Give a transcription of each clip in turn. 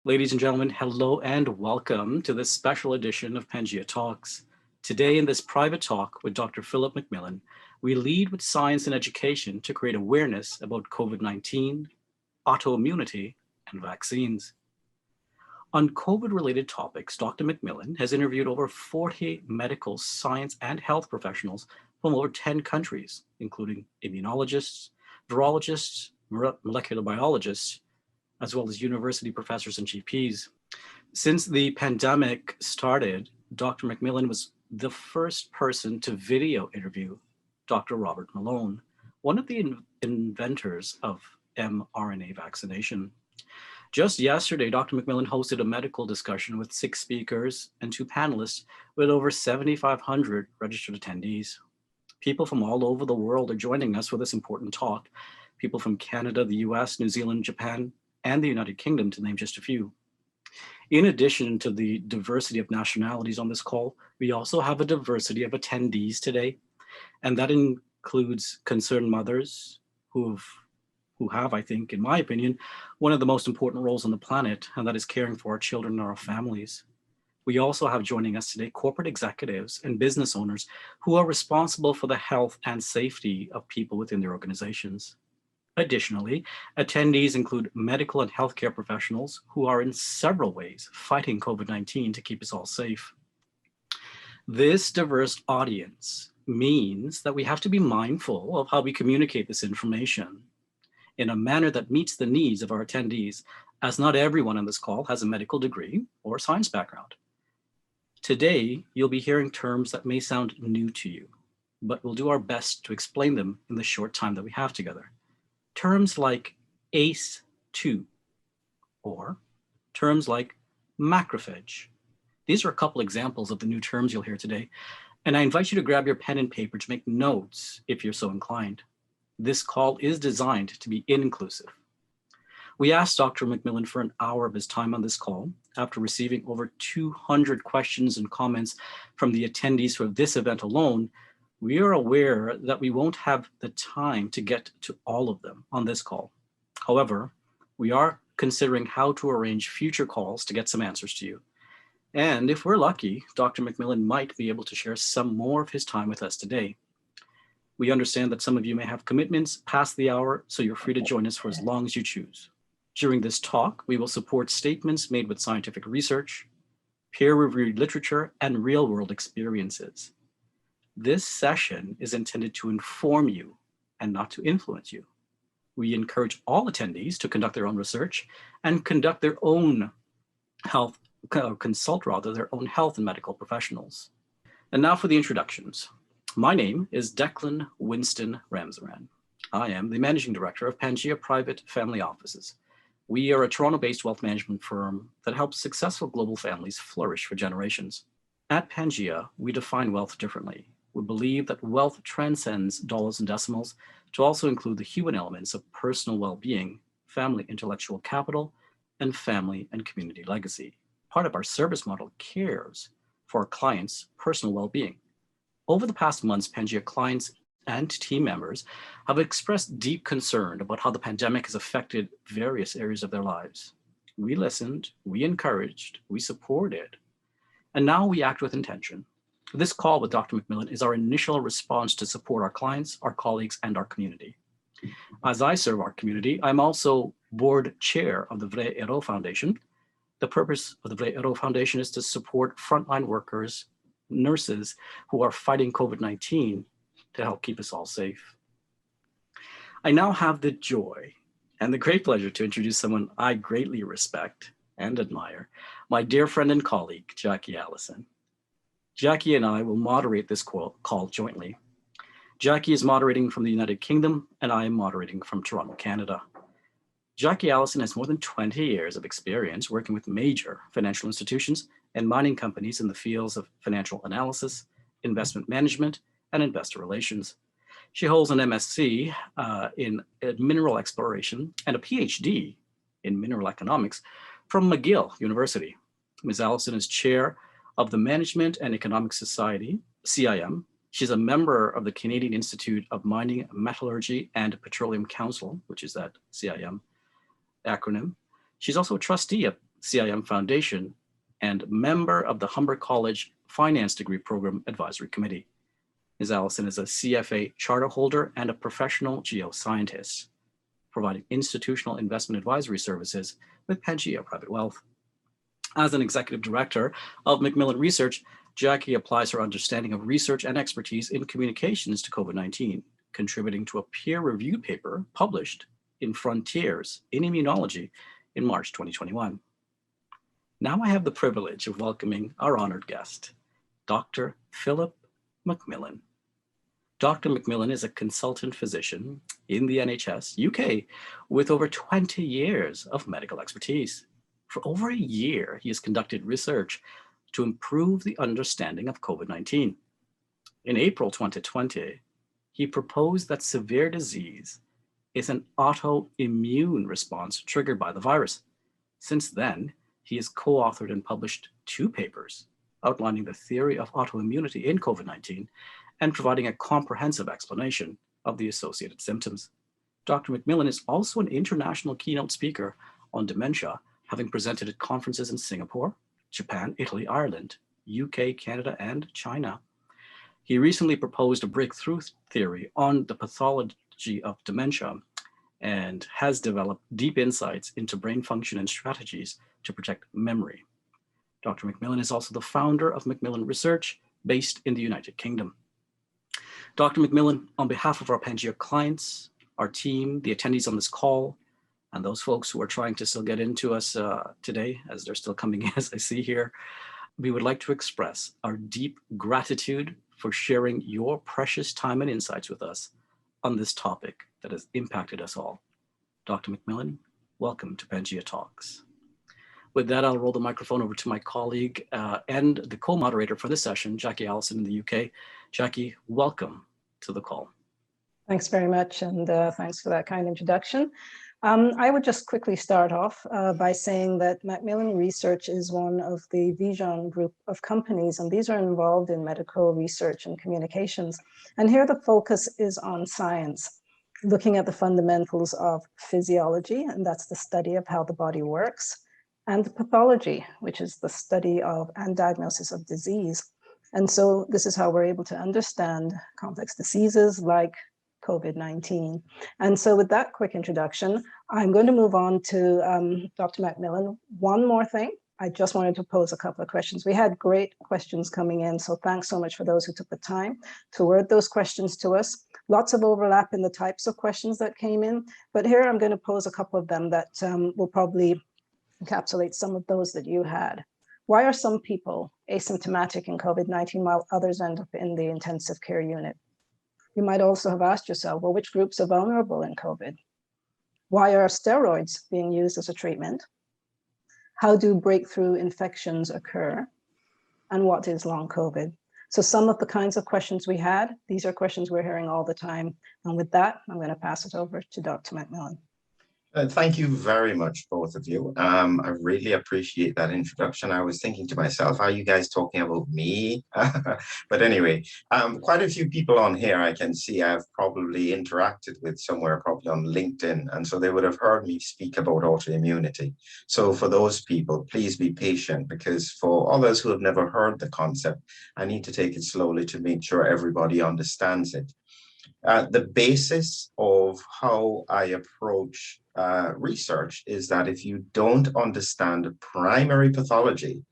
Ladies and gentlemen, hello and welcome to this special edition of PANGEA Talks. Today in this private talk with Dr. Philip McMillan, we lead with science and education to create awareness about COVID-19, autoimmunity, and vaccines. On COVID-related topics, Dr. McMillan has interviewed over 40 medical, science, and health professionals from over 10 countries, including immunologists, virologists, molecular biologists, as well as university professors and GPs. Since the pandemic started, Dr. McMillan was the first person to video interview Dr. Robert Malone, one of the inventors of mRNA vaccination. Just yesterday, Dr. McMillan hosted a medical discussion with 6 speakers and 2 panelists with over 7,500 registered attendees. People from all over the world are joining us for this important talk. People from Canada, the US, New Zealand, Japan, and the United Kingdom, to name just a few. In addition to the diversity of nationalities on this call, we also have a diversity of attendees today, and that includes concerned mothers who have, I think, in my opinion, one of the most important roles on the planet, and that is caring for our children and our families. We also have joining us today corporate executives and business owners who are responsible for the health and safety of people within their organizations. Additionally, attendees include medical and healthcare professionals who are in several ways fighting COVID-19 to keep us all safe. This diverse audience means that we have to be mindful of how we communicate this information in a manner that meets the needs of our attendees, as not everyone on this call has a medical degree or science background. Today, you'll be hearing terms that may sound new to you, but we'll do our best to explain them in the short time that we have together. Terms like ACE2 or terms like macrophage. These are a couple examples of the new terms you'll hear today, and I invite you to grab your pen and paper to make notes if you're so inclined. This call is designed to be inclusive. We asked Dr. McMillan for an hour of his time on this call after receiving over 200 questions and comments from the attendees for this event alone. We are aware that we won't have the time to get to all of them on this call. However, we are considering how to arrange future calls to get some answers to you. And if we're lucky, Dr. McMillan might be able to share some more of his time with us today. We understand that some of you may have commitments past the hour, so you're free to join us for as long as you choose. During this talk, we will support statements made with scientific research, peer-reviewed literature, and real-world experiences. This session is intended to inform you and not to influence you. We encourage all attendees to conduct their own research and conduct their own consult their own health and medical professionals. And now for the introductions. My name is Declan Winston Ramsaran. I am the Managing Director of PANGEA Private Family Offices. We are a Toronto-based wealth management firm that helps successful global families flourish for generations. At PANGEA, we define wealth differently. We believe that wealth transcends dollars and decimals to also include the human elements of personal well-being, family intellectual capital, and family and community legacy. Part of our service model cares for our clients' personal well-being. Over the past months, PANGEA clients and team members have expressed deep concern about how the pandemic has affected various areas of their lives. We listened, we encouraged, we supported, and now we act with intention. This call with Dr. McMillan is our initial response to support our clients, our colleagues, and our community. As I serve our community, I'm also board chair of the Vrai Héros Foundation. The purpose of the Vrai Héros Foundation is to support frontline workers, nurses who are fighting COVID-19 to help keep us all safe. I now have the joy and the great pleasure to introduce someone I greatly respect and admire, my dear friend and colleague, Jackie Allison. Jackie and I will moderate this call jointly. Jackie is moderating from the United Kingdom, and I am moderating from Toronto, Canada. Jackie Allison has more than 20 years of experience working with major financial institutions and mining companies in the fields of financial analysis, investment management, and investor relations. She holds an MSc in mineral exploration and a PhD in mineral economics from McGill University. Ms. Allison is chair of the Management and Economic Society, CIM. She's a member of the Canadian Institute of Mining, Metallurgy, and Petroleum Council, which is that CIM acronym. She's also a trustee of FCIM Foundation, and member of the Humber College Finance Degree Program Advisory Committee. Ms. Allison is a CFA charter holder and a professional geoscientist, providing institutional investment advisory services with PANGEA Private Wealth. As an executive director of McMillan Research, Jackie applies her understanding of research and expertise in communications to COVID-19, contributing to a peer-reviewed paper published in Frontiers in Immunology in March 2021. Now I have the privilege of welcoming our honored guest, Dr. Philip McMillan. Dr. McMillan is a consultant physician in the NHS UK with over 20 years of medical expertise. For over a year, he has conducted research to improve the understanding of COVID-19. In April 2020, he proposed that severe disease is an autoimmune response triggered by the virus. Since then, he has co-authored and published 2 papers outlining the theory of autoimmunity in COVID-19 and providing a comprehensive explanation of the associated symptoms. Dr. McMillan is also an international keynote speaker on dementia, having presented at conferences in Singapore, Japan, Italy, Ireland, UK, Canada, and China. He recently proposed a breakthrough theory on the pathology of dementia and has developed deep insights into brain function and strategies to protect memory. Dr. McMillan is also the founder of McMillan Research, based in the United Kingdom. Dr. McMillan, on behalf of our PANGEA clients, our team, the attendees on this call, and those folks who are trying to still get into us today, as they're still coming in, as I see here, we would like to express our deep gratitude for sharing your precious time and insights with us on this topic that has impacted us all. Dr. McMillan, welcome to PANGEA Talks. With that, I'll roll the microphone over to my colleague and the co-moderator for this session, Jackie Allison in the UK. Jackie, welcome to the call. Thanks very much, and thanks for that kind introduction. I would just quickly start off by saying that McMillan Research is one of the Vision group of companies, and these are involved in medical research and communications. And here the focus is on science, looking at the fundamentals of physiology, and that's the study of how the body works, and pathology, which is the study of and diagnosis of disease. And so this is how we're able to understand complex diseases like COVID-19. And so with that quick introduction, I'm going to move on to Dr. McMillan. One more thing, I just wanted to pose a couple of questions. We had great questions coming in, so thanks so much for those who took the time to word those questions to us. Lots of overlap in the types of questions that came in, but here I'm going to pose a couple of them that will probably encapsulate some of those that you had. Why are some people asymptomatic in COVID-19 while others end up in the intensive care unit? You might also have asked yourself, well, which groups are vulnerable in COVID? Why are steroids being used as a treatment? How do breakthrough infections occur? And what is long COVID? So some of the kinds of questions we had, these are questions we're hearing all the time. And with that, I'm going to pass it over to Dr. McMillan. Thank you very much, both of you. I really appreciate that introduction. I was thinking to myself, are you guys talking about me? But anyway, quite a few people on here I can see I've probably interacted with somewhere, probably on LinkedIn. And so they would have heard me speak about autoimmunity. So for those people, please be patient, because for others who have never heard the concept, I need to take it slowly to make sure everybody understands it. The basis of how I approach research is that if you don't understand primary pathology,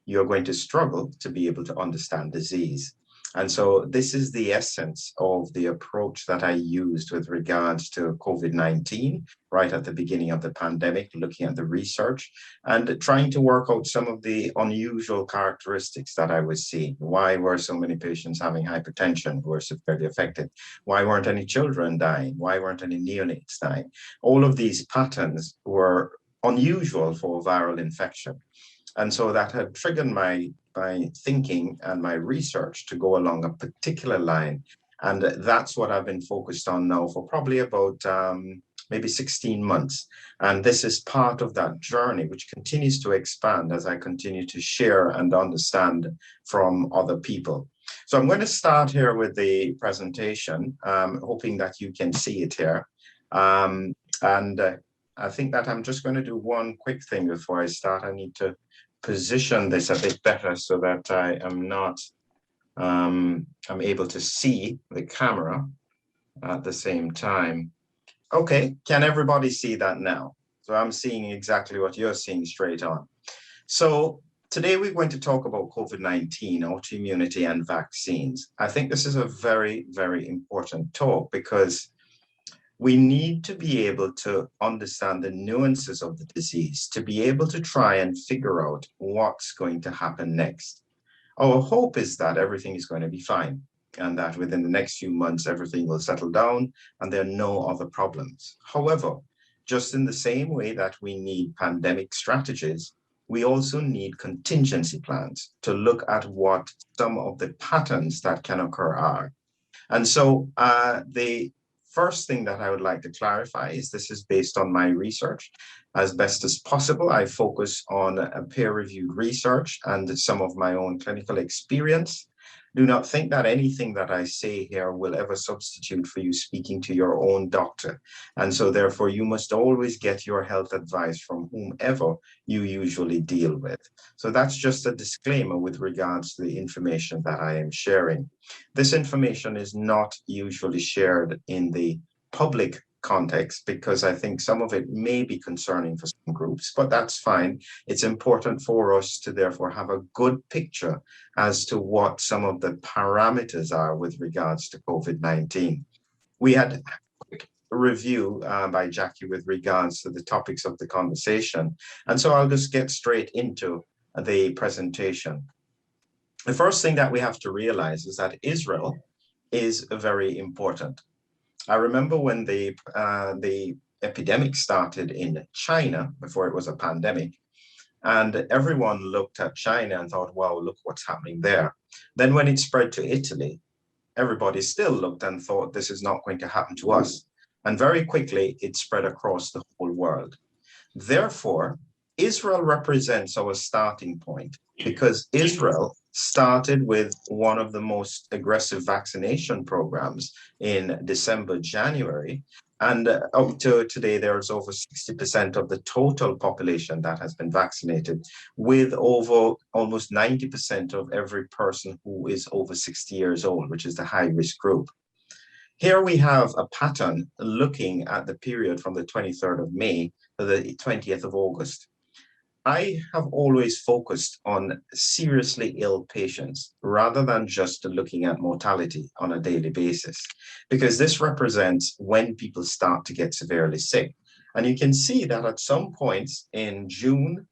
you're going to struggle to be able to understand disease. And so this is the essence of the approach that I used with regards to COVID-19, right at the beginning of the pandemic, looking at the research and trying to work out some of the unusual characteristics that I was seeing. Why were so many patients having hypertension who were severely affected? Why weren't any children dying? Why weren't any neonates dying? All of these patterns were unusual for viral infection. And so that had triggered my thinking and my research to go along a particular line. And that's what I've been focused on now for probably about maybe 16 months. And this is part of that journey, which continues to expand as I continue to share and understand from other people. So I'm going to start here with the presentation, hoping that you can see it here. And I think that I'm just going to do one quick thing before I start. I need to position this a bit better so that I am not, I'm able to see the camera at the same time. Okay, can everybody see that now? So I'm seeing exactly what you're seeing straight on. So today we're going to talk about COVID-19, autoimmunity and vaccines. I think this is a very, very important talk because we need to be able to understand the nuances of the disease to be able to try and figure out what's going to happen next. Our hope is that everything is going to be fine and that within the next few months, everything will settle down and there are no other problems. However, just in the same way that we need pandemic strategies, we also need contingency plans to look at what some of the patterns that can occur are. And so the first thing that I would like to clarify is this is based on my research. As best as possible, I focus on a peer-reviewed research and some of my own clinical experience. Do not think that anything that I say here will ever substitute for you speaking to your own doctor. And so therefore, you must always get your health advice from whomever you usually deal with. So that's just a disclaimer with regards to the information that I am sharing. This information is not usually shared in the public context because I think some of it may be concerning for some groups, but that's fine. It's important for us to therefore have a good picture as to what some of the parameters are with regards to COVID-19. We had a quick review by Jackie with regards to the topics of the conversation, and so I'll just get straight into the presentation. The first thing that we have to realize is that Israel is very important. I remember when the epidemic started in China, before it was a pandemic, and everyone looked at China and thought, wow, look what's happening there. Then when it spread to Italy, everybody still looked and thought this is not going to happen to us. And very quickly, it spread across the whole world. Therefore, Israel represents our starting point because Israel started with one of the most aggressive vaccination programs in December, January. And up to today, there's over 60% of the total population that has been vaccinated, with over almost 90% of every person who is over 60 years old, which is the high-risk group. Here we have a pattern looking at the period from the 23rd of May to the 20th of August. I have always focused on seriously ill patients rather than just looking at mortality on a daily basis, because this represents when people start to get severely sick. And you can see that at some points in June,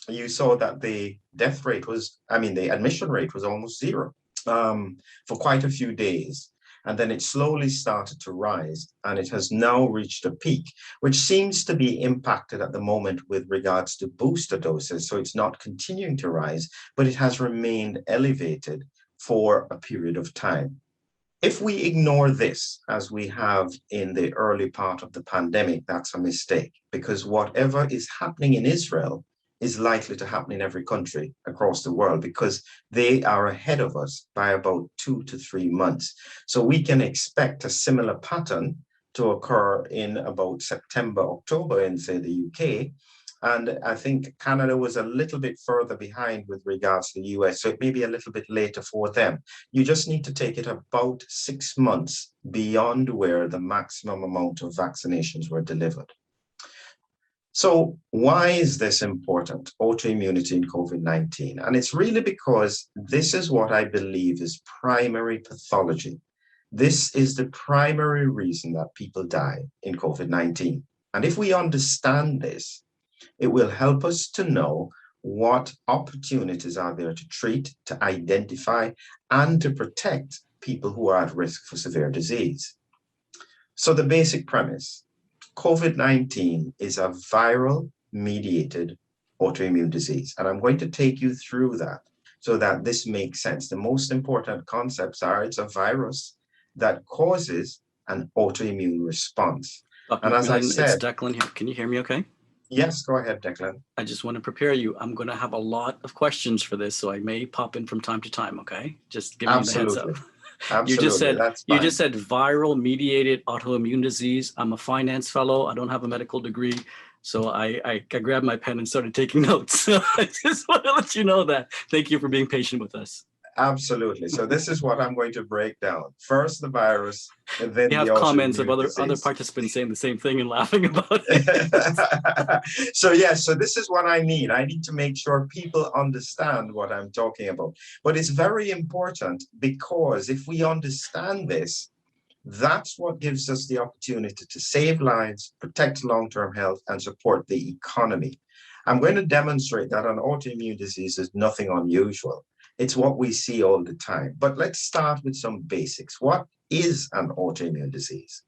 you saw that the death rate was, the admission rate was almost zero for quite a few days. And then it slowly started to rise, and it has now reached a peak, which seems to be impacted at the moment with regards to booster doses. So it's not continuing to rise, but it has remained elevated for a period of time. If we ignore this, as we have in the early part of the pandemic, that's a mistake, because whatever is happening in Israel is likely to happen in every country across the world because they are ahead of us by about 2 to 3 months. So we can expect a similar pattern to occur in about September, October in, say, the UK. And I think Canada was a little bit further behind with regards to the US, so it may be a little bit later for them. You just need to take it about 6 months beyond where the maximum amount of vaccinations were delivered. So why is this important, autoimmunity in COVID-19? And it's really because this is what I believe is primary pathology. This is the primary reason that people die in COVID-19. And if we understand this, it will help us to know what opportunities are there to treat, to identify, and to protect people who are at risk for severe disease. So the basic premise, COVID-19 is a viral-mediated autoimmune disease, and I'm going to take you through that so that this makes sense. The most important concepts are it's a virus that causes an autoimmune response. Dr. And as I said, it's Declan here. Can you hear me okay? Yes, go ahead, Declan. I just want to prepare you. I'm going to have a lot of questions for this, so I may pop in from time to time, okay? Just give me the heads up. Absolutely, that's fine. You just said viral mediated autoimmune disease. I'm a finance fellow. I don't have a medical degree. So I grabbed my pen and started taking notes. So I just want to let you know that. Thank you for being patient with us. Absolutely. So this is what I'm going to break down. First, the virus, and then you have comments of other participants saying the same thing and laughing about it. So this is what I need. I need to make sure people understand what I'm talking about. But it's very important, because if we understand this, that's what gives us the opportunity to save lives, protect long-term health, and support the economy. I'm going to demonstrate that an autoimmune disease is nothing unusual. It's what we see all the time. But let's start with some basics. What is an autoimmune disease?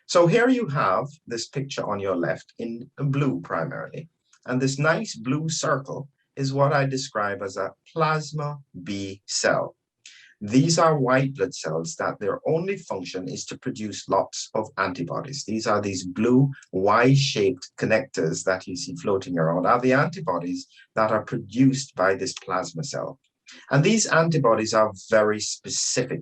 So here you have this picture on your left in blue primarily. And this nice blue circle is what I describe as a plasma B cell. These are white blood cells that their only function is to produce lots of antibodies. These are these blue Y-shaped connectors that you see floating around, are the antibodies that are produced by this plasma cell. And these antibodies are very specific.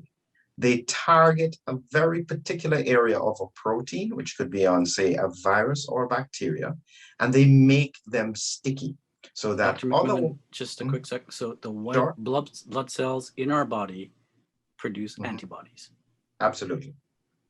They target a very particular area of a protein, which could be on, say, a virus or a bacteria, and they make them sticky. So that Dr. McMillan, just a quick second. So the white blood cells in our body produce antibodies. Absolutely.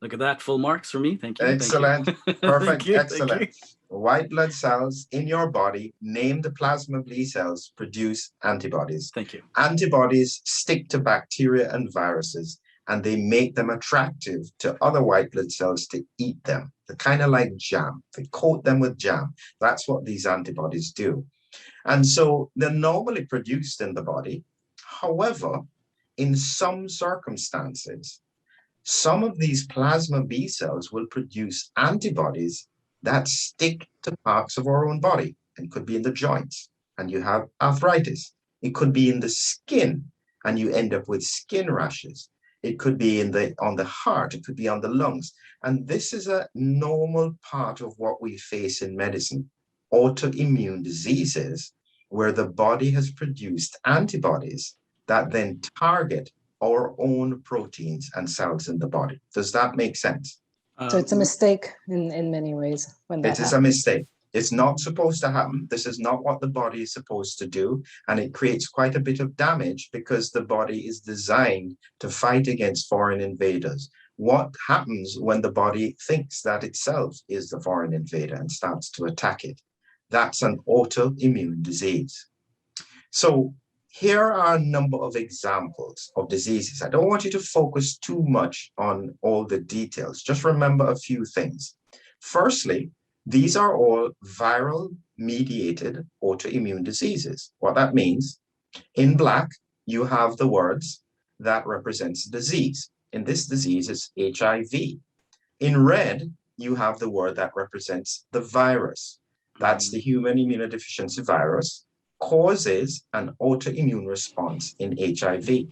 Look at that, full marks for me. Thank you. Excellent. Thank you. Perfect. Excellent. White blood cells in your body, named the plasma B cells, produce antibodies. Thank you. Antibodies stick to bacteria and viruses, and they make them attractive to other white blood cells to eat them. They're kind of like jam. They coat them with jam. That's what these antibodies do. And so they're normally produced in the body. However, in some circumstances, some of these plasma B cells will produce antibodies that stick to parts of our own body. It could be in the joints, and you have arthritis. It could be in the skin, and you end up with skin rashes. It could be on the heart. It could be on the lungs. And this is a normal part of what we face in medicine. Autoimmune diseases, where the body has produced antibodies that then target our own proteins and cells in the body. Does that make sense? So it's a mistake in many ways when that happens. It is a mistake. It's not supposed to happen. This is not what the body is supposed to do. And it creates quite a bit of damage because the body is designed to fight against foreign invaders. What happens when the body thinks that itself is the foreign invader and starts to attack it? That's an autoimmune disease. So here are a number of examples of diseases. I don't want you to focus too much on all the details. Just remember a few things. Firstly, these are all viral-mediated autoimmune diseases. What that means, in black, you have the words that represents disease. In this disease, it's HIV. In red, you have the word that represents the virus. That's the human immunodeficiency virus, causes an autoimmune response in HIV.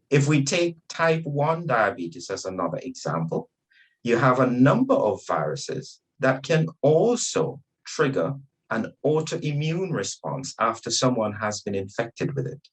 If we take type 1 diabetes as another example, you have a number of viruses that can also trigger an autoimmune response after someone has been infected with it.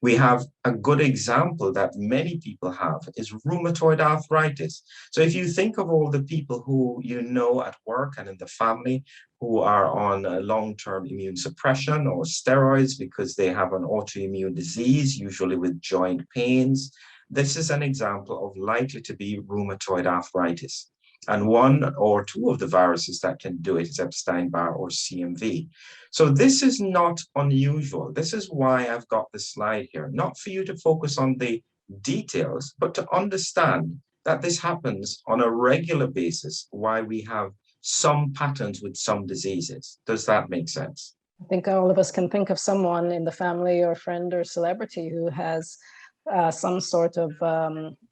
We have a good example that many people have is rheumatoid arthritis. So if you think of all the people who you know at work and in the family who are on long-term immune suppression or steroids because they have an autoimmune disease, usually with joint pains, this is an example of likely to be rheumatoid arthritis. And one or two of the viruses that can do it is Epstein-Barr or CMV. So this is not unusual. This is why I've got this slide here, not for you to focus on the details, but to understand that this happens on a regular basis, why we have some patterns with some diseases. Does that make sense? I think all of us can think of someone in the family or friend or celebrity who has some sort of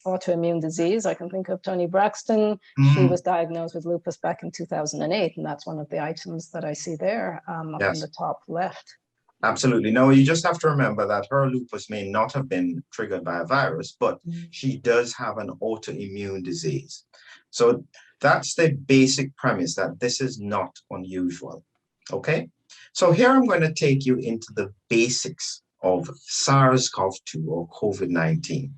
autoimmune disease. I can think of Toni Braxton. She was diagnosed with lupus back in 2008, and that's one of the items that I see there up in the top left. Absolutely. No, you just have to remember that her lupus may not have been triggered by a virus, but she does have an autoimmune disease. So that's the basic premise, that this is not unusual. Okay? So here I'm going to take you into the basics of SARS-CoV-2 or COVID-19.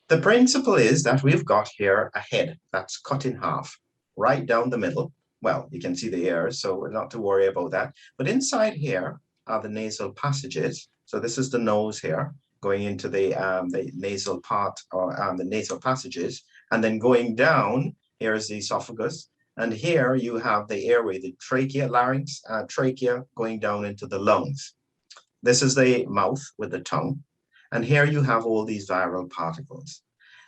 The principle is that we've got here a head that's cut in half, right down the middle. Well, you can see the ear, so not to worry about that. But inside here are the nasal passages. So this is the nose here, going into the nasal part, or the nasal passages. And then going down, here's the esophagus. And here you have the airway, the trachea, larynx, trachea going down into the lungs. This is the mouth with the tongue. And here you have all these viral particles.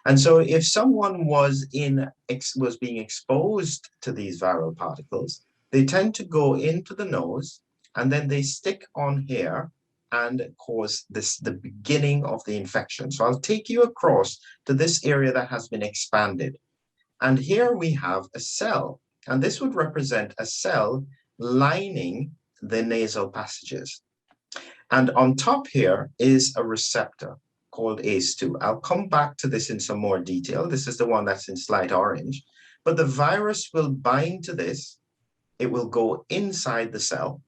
And so if someone was being exposed to these viral particles, they tend to go into the nose, and then they stick on here and cause the beginning of the infection. So I'll take you across to this area that has been expanded. And here we have a cell, and this would represent a cell lining the nasal passages. And on top here is a receptor called ACE2. I'll come back to this in some more detail. This is the one that's in slight orange. But the virus will bind to this. It will go inside the cell.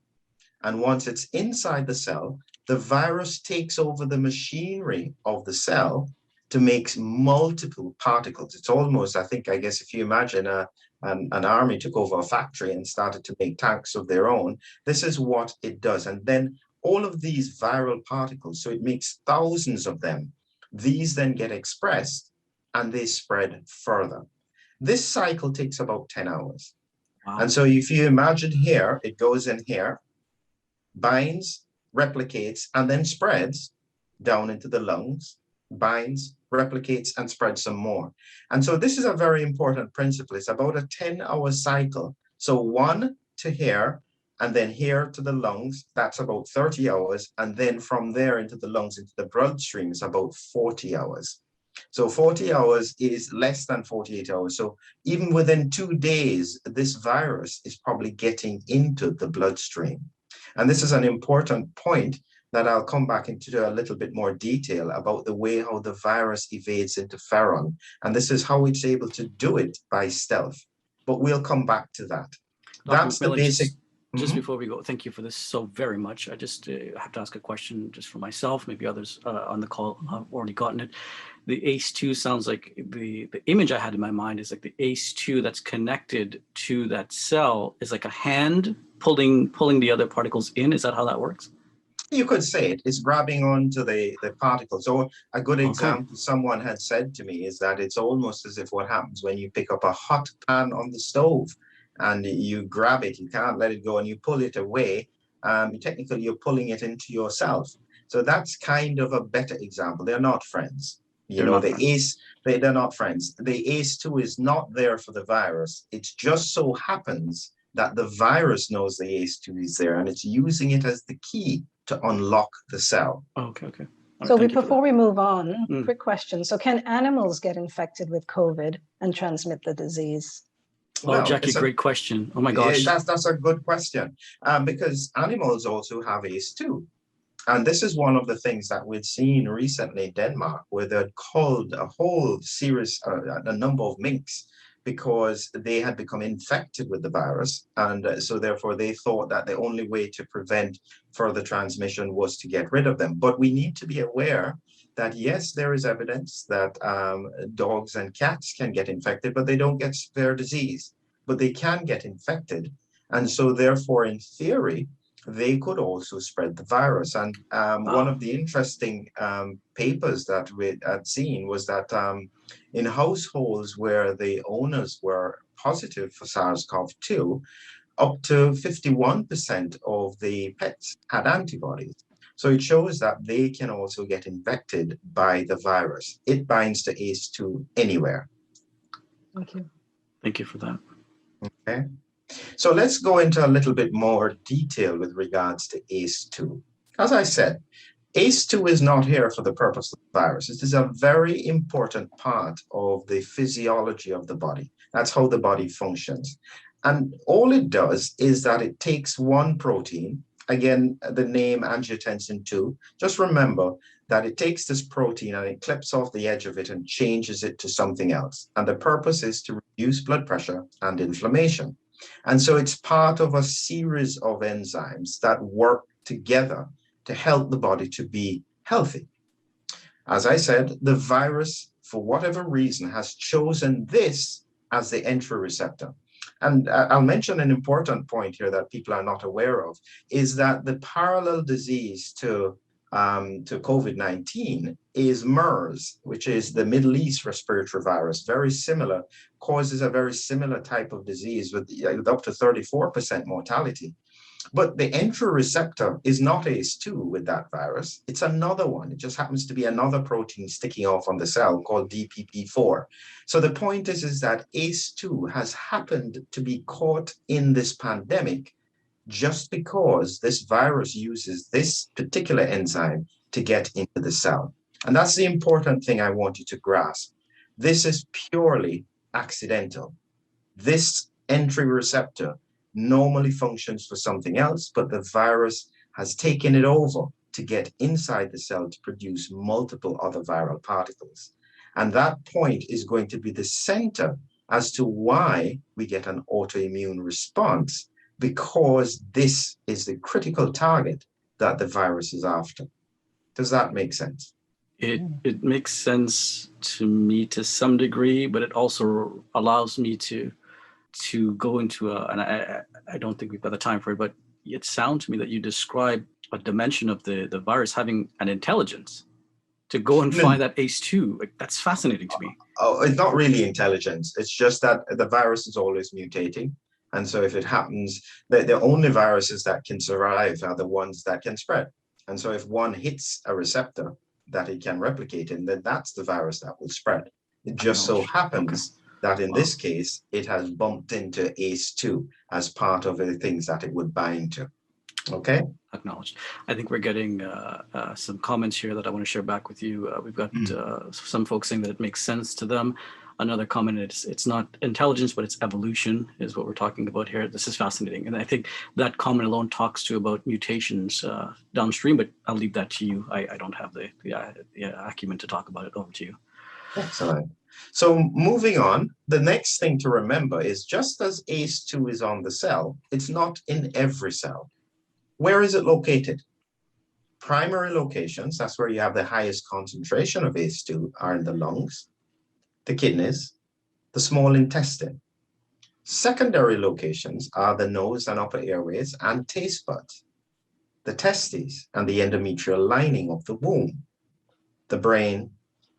And once it's inside the cell, the virus takes over the machinery of the cell to make multiple particles. It's almost, I guess if you imagine an army took over a factory and started to make tanks of their own, this is what it does. And then all of these viral particles, so it makes thousands of them. These then get expressed and they spread further. This cycle takes about 10 hours. Wow. And so if you imagine here, it goes in here, binds, replicates, and then spreads down into the lungs, binds, replicates, and spreads some more. And so this is a very important principle. It's about a 10-hour cycle. So 1 to here, and then here to the lungs, that's about 30 hours. And then from there into the lungs, into the bloodstream is about 40 hours. So 40 hours is less than 48 hours. So even within 2 days, this virus is probably getting into the bloodstream. And this is an important point that I'll come back into a little bit more detail about the way how the virus evades interferon. And this is how it's able to do it by stealth. But we'll come back to that. That's the basic. Just before we go, thank you for this so very much. I just have to ask a question just for myself. Maybe others on the call have already gotten it. The ACE2 sounds like the image I had in my mind is like the ACE2 that's connected to that cell is like a hand pulling the other particles in. Is that how that works? You could say it. It's grabbing onto the particles. So a good example someone had said to me is that it's almost as if what happens when you pick up a hot pan on the stove. And you grab it, you can't let it go, and you pull it away. Technically, you're pulling it into yourself. So that's kind of a better example. They're not friends. They're not friends. The ACE2 is not there for the virus. It just so happens that the virus knows the ACE2 is there, and it's using it as the key to unlock the cell. Okay. So before we move on, quick question. So can animals get infected with COVID and transmit the disease? Well, Jackie, great question. Oh my gosh. That's a good question, because animals also have ACE2. And this is one of the things that we've seen recently in Denmark, where they'd culled a whole series, a number of minks, because they had become infected with the virus. And so therefore they thought that the only way to prevent further transmission was to get rid of them. But we need to be aware that yes, there is evidence that dogs and cats can get infected, but they don't get severe disease, but they can get infected. And so therefore, in theory, they could also spread the virus. And one of the interesting papers that we had seen was that in households where the owners were positive for SARS-CoV-2, up to 51% of the pets had antibodies. So it shows that they can also get infected by the virus. It binds to ACE2 anywhere. Thank you. Thank you for that. Okay. So let's go into a little bit more detail with regards to ACE2. As I said, ACE2 is not here for the purpose of the virus. It is a very important part of the physiology of the body. That's how the body functions. And all it does is that it takes one protein, again, the name angiotensin 2. Just remember that it takes this protein and it clips off the edge of it and changes it to something else. And the purpose is to reduce blood pressure and inflammation. And so it's part of a series of enzymes that work together to help the body to be healthy. As I said, the virus for whatever reason, has chosen this as the entry receptor. And I'll mention an important point here that people are not aware of, is that the parallel disease to COVID-19 is MERS, which is the Middle East respiratory virus, very similar, causes a very similar type of disease with up to 34% mortality. But the entry receptor is not ACE2 with that virus. It's another one. It just happens to be another protein sticking off on the cell called DPP4. So the point is that ACE2 has happened to be caught in this pandemic just because this virus uses this particular enzyme to get into the cell. And that's the important thing I want you to grasp. This is purely accidental. This entry receptor normally functions for something else, but the virus has taken it over to get inside the cell to produce multiple other viral particles. And that point is going to be the center as to why we get an autoimmune response, because this is the critical target that the virus is after. Does that make sense? It makes sense to me to some degree, but it also allows me to go into and I don't think we've got the time for it, but it sounds to me that you describe a dimension of the virus having an intelligence to go and find that ACE2. Like, that's fascinating to me. Oh, it's not really intelligence. It's just that the virus is always mutating. And so if it happens, the only viruses that can survive are the ones that can spread. And so if one hits a receptor that it can replicate in, then that's the virus that will spread. It just so happens that in this case, it has bumped into ACE2 as part of the things that it would bind to. Okay? Acknowledged. I think we're getting some comments here that I want to share back with you. We've got some folks saying that it makes sense to them. Another comment is it's not intelligence, but it's evolution is what we're talking about here. This is fascinating. And I think that comment alone talks to about mutations downstream, but I'll leave that to you. I don't have the acumen to talk about it. Over to you. Excellent. So moving on, the next thing to remember is just as ACE2 is on the cell, it's not in every cell. Where is it located? Primary locations, that's where you have the highest concentration of ACE2, are in the lungs, the kidneys, the small intestine. Secondary locations are the nose and upper airways and taste buds, the testes and the endometrial lining of the womb, the brain,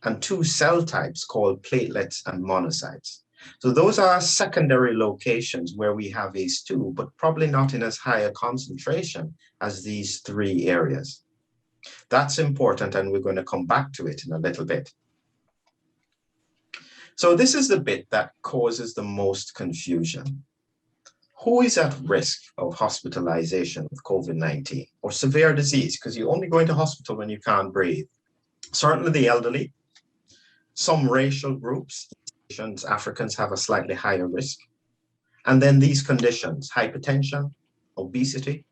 and two cell types called platelets and monocytes. So those are secondary locations where we have ACE2, but probably not in as high a concentration as these three areas. That's important, and we're going to come back to it in a little bit. So this is the bit that causes the most confusion. Who is at risk of hospitalization with COVID-19 or severe disease? Because you only go into hospital when you can't breathe. Certainly the elderly. Some racial groups, Asians, Africans, have a slightly higher risk. And then these conditions: hypertension, obesity,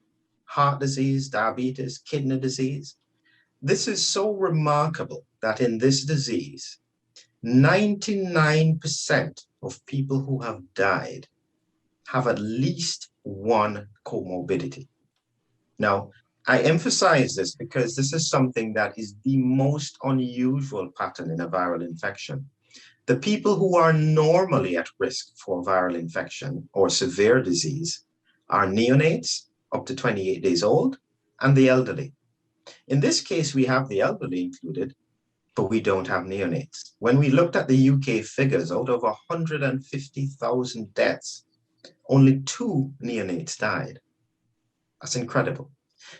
heart disease, diabetes, kidney disease. This is so remarkable that in this disease, 99% of people who have died have at least one comorbidity. Now, I emphasize this because this is something that is the most unusual pattern in a viral infection. The people who are normally at risk for viral infection or severe disease are neonates up to 28 days old and the elderly. In this case, we have the elderly included, but we don't have neonates. When we looked at the UK figures, out of 150,000 deaths, only 2 neonates died. That's incredible.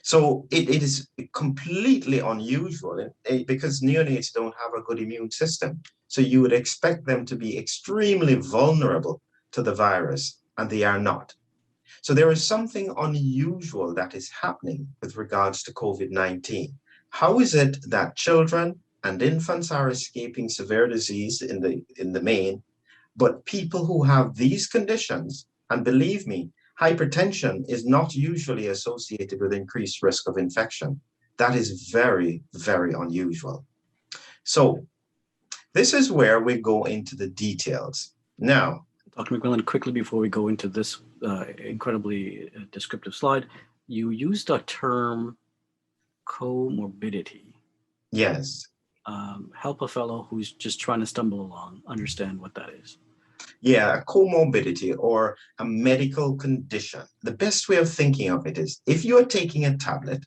So it is completely unusual because neonates don't have a good immune system. So you would expect them to be extremely vulnerable to the virus, and they are not. So there is something unusual that is happening with regards to COVID-19. How is it that children and infants are escaping severe disease in the main, but people who have these conditions, and believe me, hypertension is not usually associated with increased risk of infection. That is very, very unusual. So this is where we go into the details. Now, Dr. McMillan, quickly before we go into this incredibly descriptive slide, you used a term comorbidity. Yes. help a fellow who's just trying to stumble along understand what that is? Yeah, a comorbidity or a medical condition. The best way of thinking of it is if you are taking a tablet,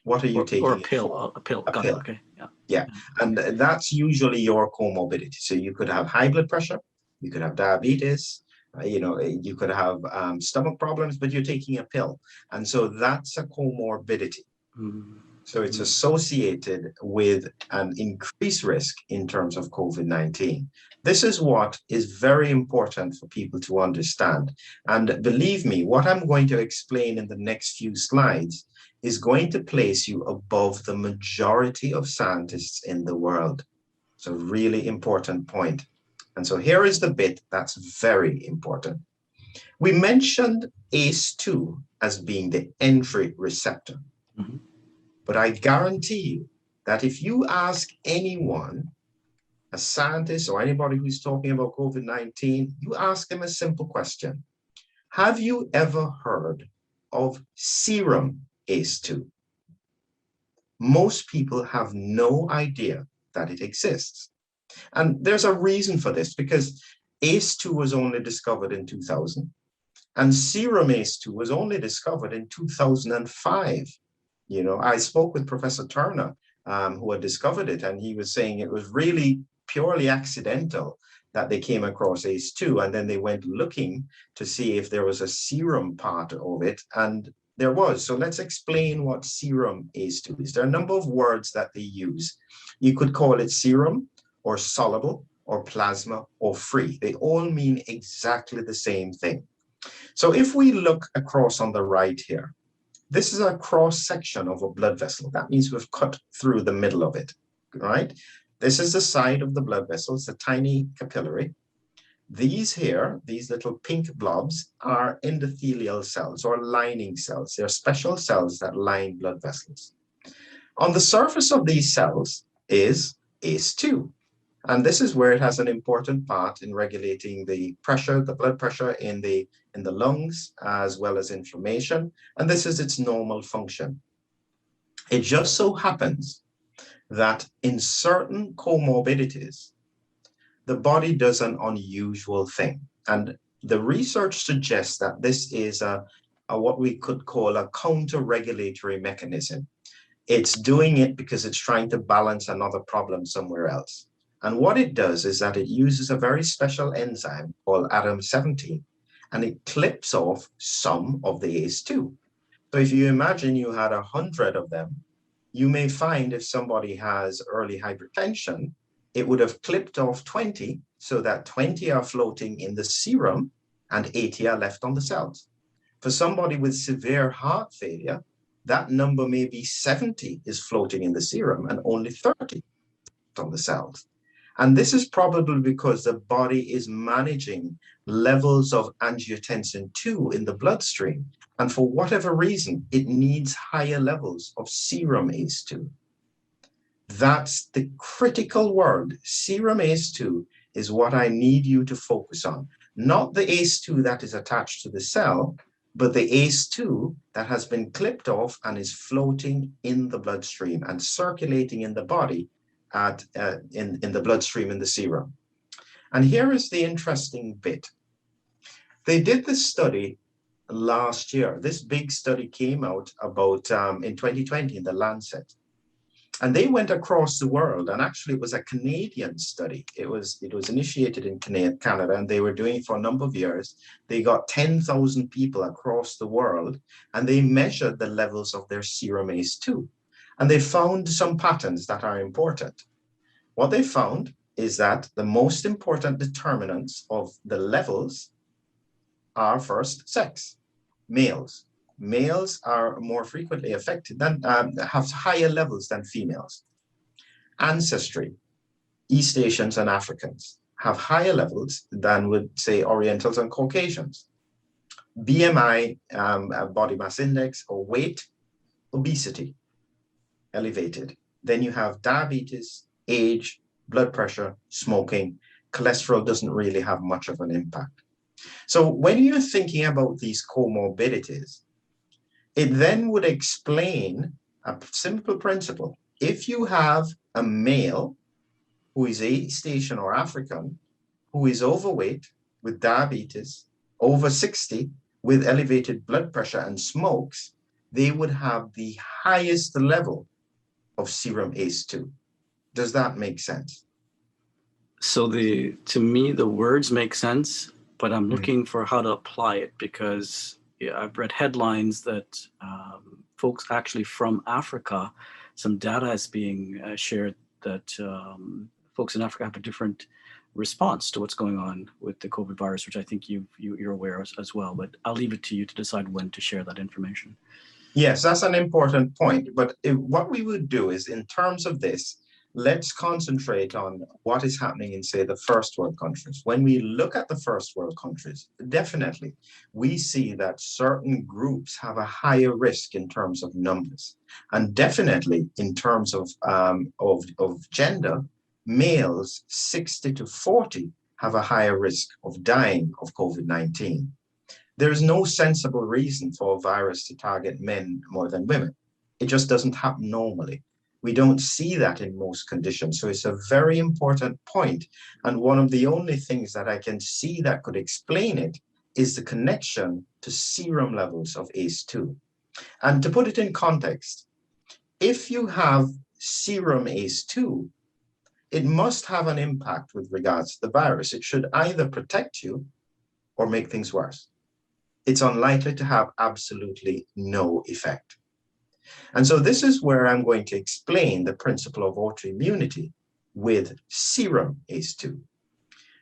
what are you taking? Or a pill, a pill. A Got pill. it. Okay. Yeah. Yeah, and that's usually your comorbidity. So you could have high blood pressure, you could have diabetes, you could have stomach problems, but you're taking a pill. And so that's a comorbidity. Mm-hmm. So it's associated with an increased risk in terms of COVID-19. This is what is very important for people to understand. And believe me, what I'm going to explain in the next few slides is going to place you above the majority of scientists in the world. It's a really important point. And so here is the bit that's very important. We mentioned ACE2 as being the entry receptor. Mm-hmm. But I guarantee you that if you ask anyone, a scientist or anybody who's talking about COVID-19, you ask them a simple question. Have you ever heard of serum ACE2? Most people have no idea that it exists. And there's a reason for this, because ACE2 was only discovered in 2000, and serum ACE2 was only discovered in 2005. I spoke with Professor Turner, who had discovered it, and he was saying it was really purely accidental that they came across ACE2, and then they went looking to see if there was a serum part of it, and there was. So let's explain what serum ACE2 is. There are a number of words that they use. You could call it serum, or soluble, or plasma, or free. They all mean exactly the same thing. So if we look across on the right here, this is a cross section of a blood vessel. That means we've cut through the middle of it, right? This is the side of the blood vessel. It's a tiny capillary. These here, these little pink blobs, are endothelial cells or lining cells. They're special cells that line blood vessels. On the surface of these cells is ACE2. And this is where it has an important part in regulating the pressure, the blood pressure in the lungs, as well as inflammation. And this is its normal function. It just so happens that in certain comorbidities, the body does an unusual thing. And the research suggests that this is a what we could call a counter-regulatory mechanism. It's doing it because it's trying to balance another problem somewhere else. And what it does is that it uses a very special enzyme called ADAM17, and it clips off some of the ACE2. So if you imagine you had 100 of them, you may find if somebody has early hypertension, it would have clipped off 20, so that 20 are floating in the serum and 80 are left on the cells. For somebody with severe heart failure, that number may be 70 is floating in the serum and only 30 on the cells. And this is probably because the body is managing levels of angiotensin II in the bloodstream. And for whatever reason, it needs higher levels of serum ACE2. That's the critical word. Serum ACE2 is what I need you to focus on. Not the ACE2 that is attached to the cell, but the ACE2 that has been clipped off and is floating in the bloodstream and circulating in the body in the bloodstream in the serum. And here is the interesting bit. They did this study last year. This big study came out about in 2020 in the Lancet. And they went across the world, and actually it was a Canadian study. It was initiated in Canada, and they were doing it for a number of years. They got 10,000 people across the world, and they measured the levels of their serum ACE2. And they found some patterns that are important. What they found is that the most important determinants of the levels are first sex, males. Males are more frequently affected than have higher levels than females. Ancestry, East Asians and Africans have higher levels than would say Orientals and Caucasians. BMI, body mass index, or weight, obesity, elevated. Then you have diabetes, age, blood pressure, smoking. Cholesterol doesn't really have much of an impact. So when you're thinking about these comorbidities, it then would explain a simple principle. if you have a male who is East Asian or African, who is overweight with diabetes, over 60, with elevated blood pressure and smokes, they would have the highest level of serum ACE2. Does that make sense? So to me, the words make sense, but I'm looking for how to apply it, because I've read headlines that folks actually from Africa, some data is being shared that folks in Africa have a different response to what's going on with the COVID virus, which I think you're aware of as well. But I'll leave it to you to decide when to share that information. Yes, that's an important point. But what we would do is, in terms of this, let's concentrate on what is happening in, say, the first world countries. When we look at the first world countries, definitely we see that certain groups have a higher risk in terms of numbers, and definitely in terms of gender. Males 60 to 40 have a higher risk of dying of COVID-19. There is no sensible reason for a virus to target men more than women. It just doesn't happen normally. We don't see that in most conditions. So it's a very important point. And one of the only things that I can see that could explain it is the connection to serum levels of ACE2. And to put it in context, if you have serum ACE2, it must have an impact with regards to the virus. It should either protect you or make things worse. It's unlikely to have absolutely no effect. And so this is where I'm going to explain the principle of autoimmunity with serum ACE2.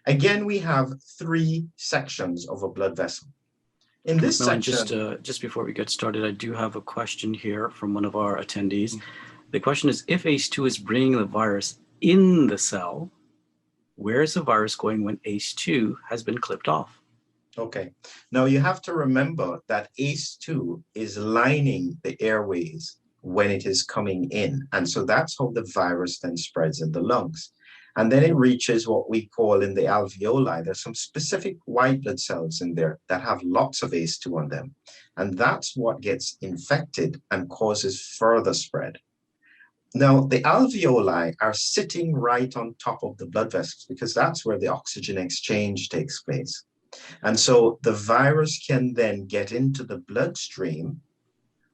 Again, we have three sections of a blood vessel. In this section... Just before we get started, I do have a question here from one of our attendees. The question is, if ACE2 is bringing the virus in the cell, where is the virus going when ACE2 has been clipped off? Okay, now you have to remember that ACE2 is lining the airways when it is coming in. And so that's how the virus then spreads in the lungs. And then it reaches what we call in the alveoli. There's some specific white blood cells in there that have lots of ACE2 on them. And that's what gets infected and causes further spread. Now, the alveoli are sitting right on top of the blood vessels because that's where the oxygen exchange takes place. And so the virus can then get into the bloodstream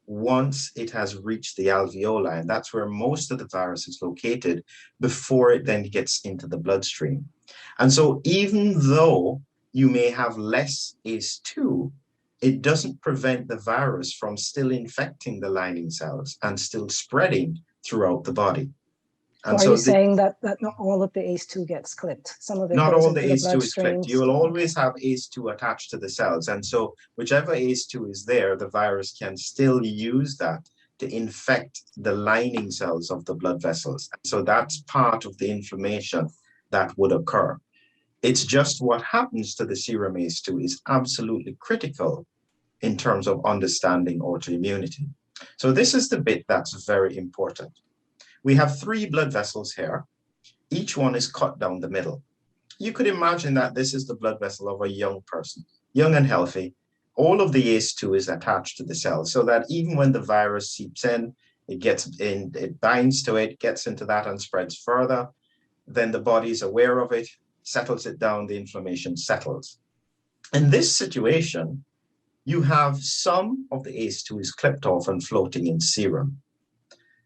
once it has reached the alveoli, and that's where most of the virus is located before it then gets into the bloodstream. And so even though you may have less ACE2, it doesn't prevent the virus from still infecting the lining cells and still spreading throughout the body. And so are you saying that not all of the ACE2 gets clipped? Some of it not goes all the into ACE2 is clipped. You will always have ACE2 attached to the cells. And so whichever ACE2 is there, the virus can still use that to infect the lining cells of the blood vessels. So that's part of the inflammation that would occur. It's just what happens to the serum ACE2 is absolutely critical in terms of understanding autoimmunity. So this is the bit that's very important. We have three blood vessels here. Each one is cut down the middle. You could imagine that this is the blood vessel of a young person, young and healthy. All of the ACE2 is attached to the cell so that even when the virus seeps in, it gets in, it binds to it, gets into that and spreads further. Then the body is aware of it, settles it down, the inflammation settles. In this situation, you have some of the ACE2 is clipped off and floating in serum.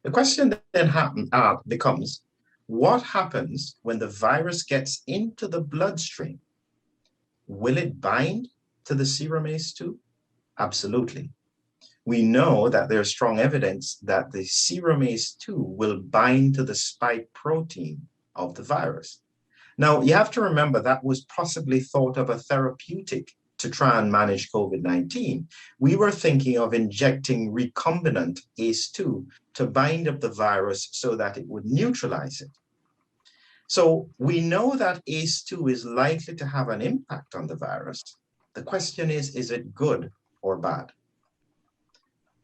The question then becomes, what happens when the virus gets into the bloodstream? Will it bind to the serum ACE2? Absolutely. We know that there's strong evidence that the serum ACE2 will bind to the spike protein of the virus. Now, you have to remember that was possibly thought of a therapeutic to try and manage COVID-19. We were thinking of injecting recombinant ACE2 to bind up the virus so that it would neutralize it. So we know that ACE2 is likely to have an impact on the virus. The question is it good or bad?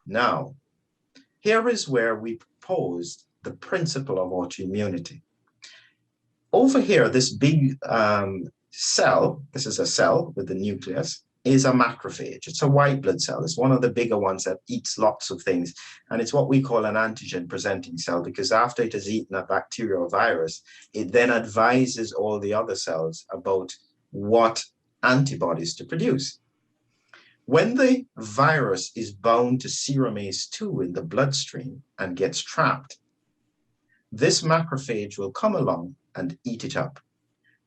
Now, here is where we proposed the principle of autoimmunity. Over here, this big cell, this is a cell with the nucleus, is a macrophage. It's a white blood cell. It's one of the bigger ones that eats lots of things. And it's what we call an antigen presenting cell, because after it has eaten a bacteria or virus, it then advises all the other cells about what antibodies to produce. When the virus is bound to serum ACE2 in the bloodstream and gets trapped, this macrophage will come along and eat it up.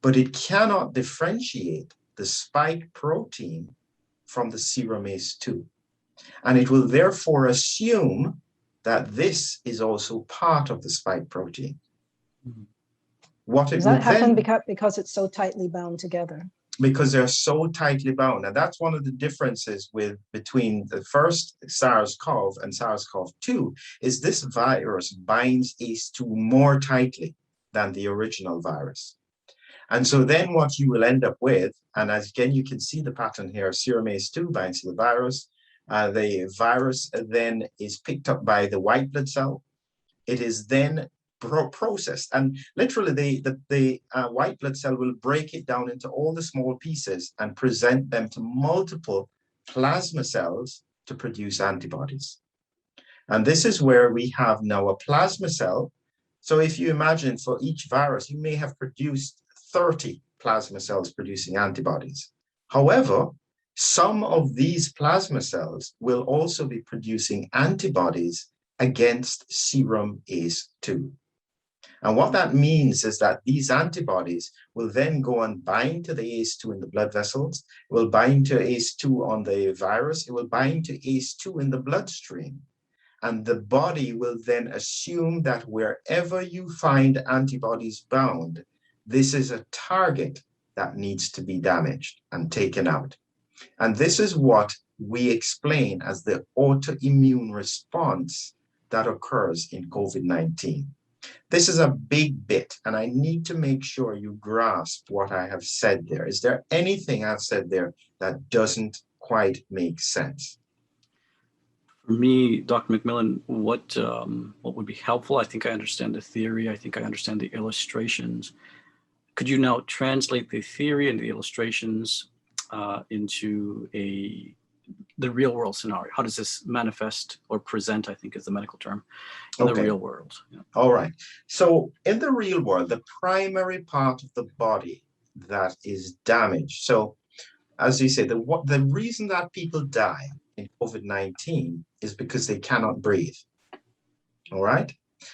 But it cannot differentiate the spike protein from the serum ACE2. And it will therefore assume that this is also part of the spike protein. What it Does that happen then, because it's so tightly bound together? Because they're so tightly bound. And that's one of the differences between the first SARS-CoV and SARS-CoV-2 is this virus binds ACE2 more tightly than the original virus. And so then what you will end up with, and as again, you can see the pattern here, serum ACE2 binds to the virus. The virus then is picked up by the white blood cell. It is then processed, and literally the white blood cell will break it down into all the small pieces and present them to multiple plasma cells to produce antibodies. And this is where we have now a plasma cell. So if you imagine for each virus, you may have produced 30 plasma cells producing antibodies. However, some of these plasma cells will also be producing antibodies against serum ACE2. And what that means is that these antibodies will then go and bind to the ACE2 in the blood vessels, it will bind to ACE2 on the virus, it will bind to ACE2 in the bloodstream. And the body will then assume that wherever you find antibodies bound, this is a target that needs to be damaged and taken out. And this is what we explain as the autoimmune response that occurs in COVID-19. This is a big bit, and I need to make sure you grasp what I have said there. Is there anything I've said there that doesn't quite make sense? For me, Dr. McMillan, what would be helpful? I think I understand the theory. I think I understand the illustrations. Could you now translate the theory and the illustrations into the real world scenario? How does this manifest or present, I think is the medical term, in the real world? Yeah. All right. So in the real world, the primary part of the body that is damaged. So as you say, the reason that people die in COVID-19 is because they cannot breathe. All right.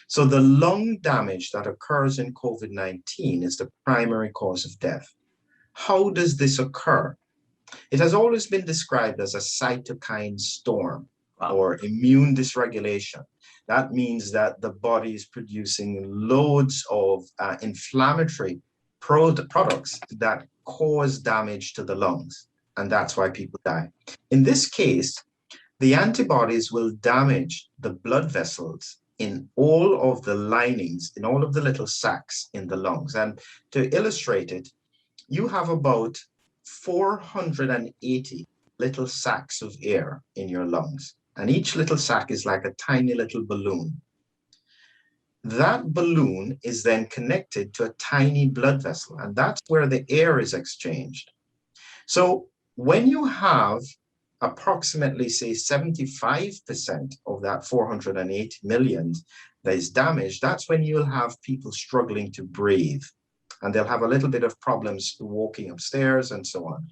So the lung damage that occurs in COVID-19 is the primary cause of death. How does this occur? It has always been described as a cytokine storm or immune dysregulation. That means that the body is producing loads of inflammatory products that cause damage to the lungs, and that's why people die. In this case, the antibodies will damage the blood vessels in all of the linings, in all of the little sacs in the lungs. And to illustrate it, you have about 480 little sacs of air in your lungs. And each little sac is like a tiny little balloon. That balloon is then connected to a tiny blood vessel, and that's where the air is exchanged. So when you have approximately, say, 75% of that 480 million that is damaged, that's when you'll have people struggling to breathe. And they'll have a little bit of problems walking upstairs and so on.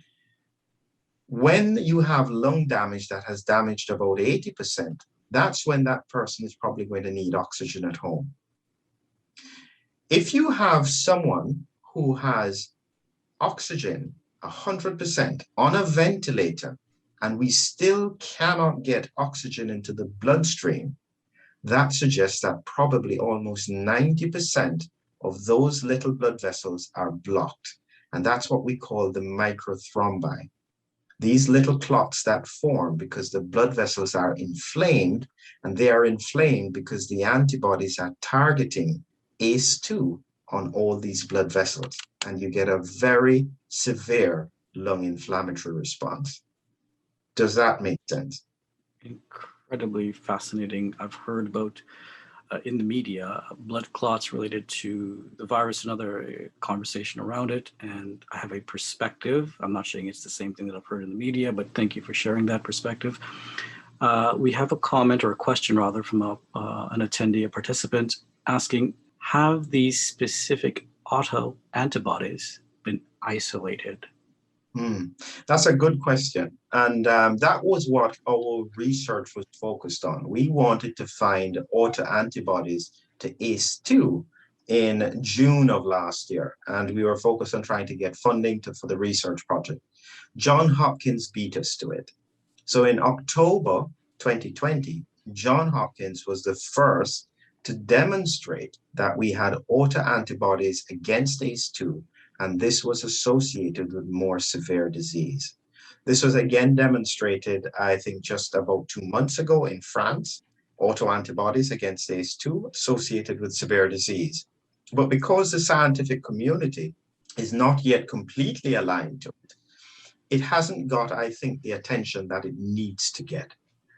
When you have lung damage that has damaged about 80%, that's when that person is probably going to need oxygen at home. If you have someone who has oxygen 100% on a ventilator, and we still cannot get oxygen into the bloodstream, that suggests that probably almost 90% of those little blood vessels are blocked. And that's what we call the microthrombi. These little clots that form because the blood vessels are inflamed, and they are inflamed because the antibodies are targeting ACE2 on all these blood vessels. And you get a very severe lung inflammatory response. Does that make sense? Incredibly fascinating. I've heard about in the media, blood clots related to the virus and other conversation around it. And I have a perspective. I'm not saying it's the same thing that I've heard in the media, but thank you for sharing that perspective. We have a comment or a question rather from an attendee, a participant asking, have these specific auto antibodies been isolated? That's a good question. And that was what our research was focused on. We wanted to find autoantibodies to ACE2 in June of last year. And we were focused on trying to get funding for the research project. Johns Hopkins beat us to it. So in October 2020, Johns Hopkins was the first to demonstrate that we had autoantibodies against ACE2, and this was associated with more severe disease. This was again demonstrated, I think, just about 2 months ago in France, autoantibodies against ACE2 associated with severe disease. But because the scientific community is not yet completely aligned to it, it hasn't got, I think, the attention that it needs to get.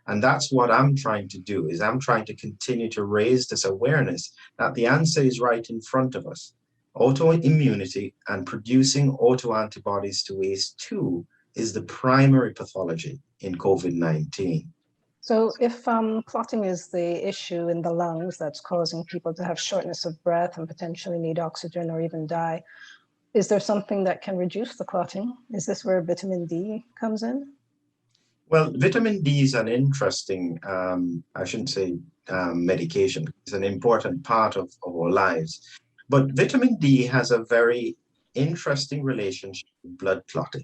And that's what I'm trying to do, is I'm trying to continue to raise this awareness that the answer is right in front of us. Autoimmunity and producing autoantibodies to ACE2 is the primary pathology in COVID-19. So if clotting is the issue in the lungs that's causing people to have shortness of breath and potentially need oxygen or even die, is there something that can reduce the clotting? Is this where vitamin D comes in? Well, vitamin D is an interesting, I shouldn't say medication, it's an important part of our lives. But vitamin D has a very interesting relationship with blood clotting.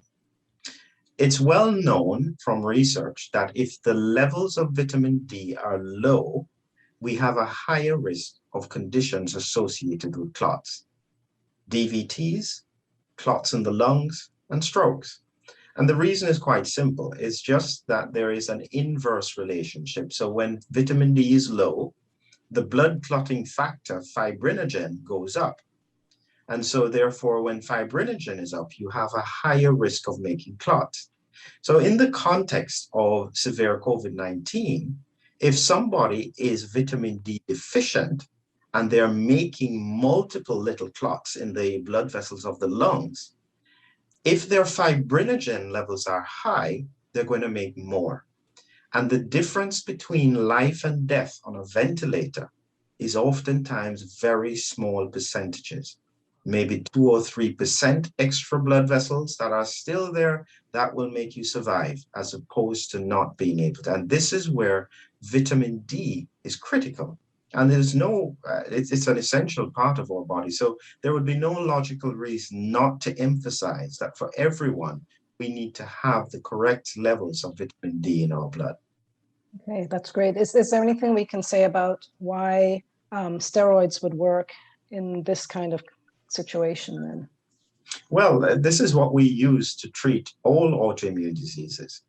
It's well known from research that if the levels of vitamin D are low, we have a higher risk of conditions associated with clots. DVTs, clots in the lungs, and strokes. And the reason is quite simple. It's just that there is an inverse relationship. So when vitamin D is low, the blood clotting factor fibrinogen goes up. And so therefore, when fibrinogen is up, you have a higher risk of making clots. So in the context of severe COVID-19, if somebody is vitamin D deficient and they're making multiple little clots in the blood vessels of the lungs, if their fibrinogen levels are high, they're going to make more. And the difference between life and death on a ventilator is oftentimes very small percentages, maybe 2 or 3% extra blood vessels that are still there that will make you survive, as opposed to not being able to. And this is where vitamin D is critical. And there's no, it's an essential part of our body. So there would be no logical reason not to emphasize that for everyone, we need to have the correct levels of vitamin D in our blood. Okay, that's great. Is there anything we can say about why steroids would work in this kind of situation then? Well, this is what we use to treat all autoimmune diseases.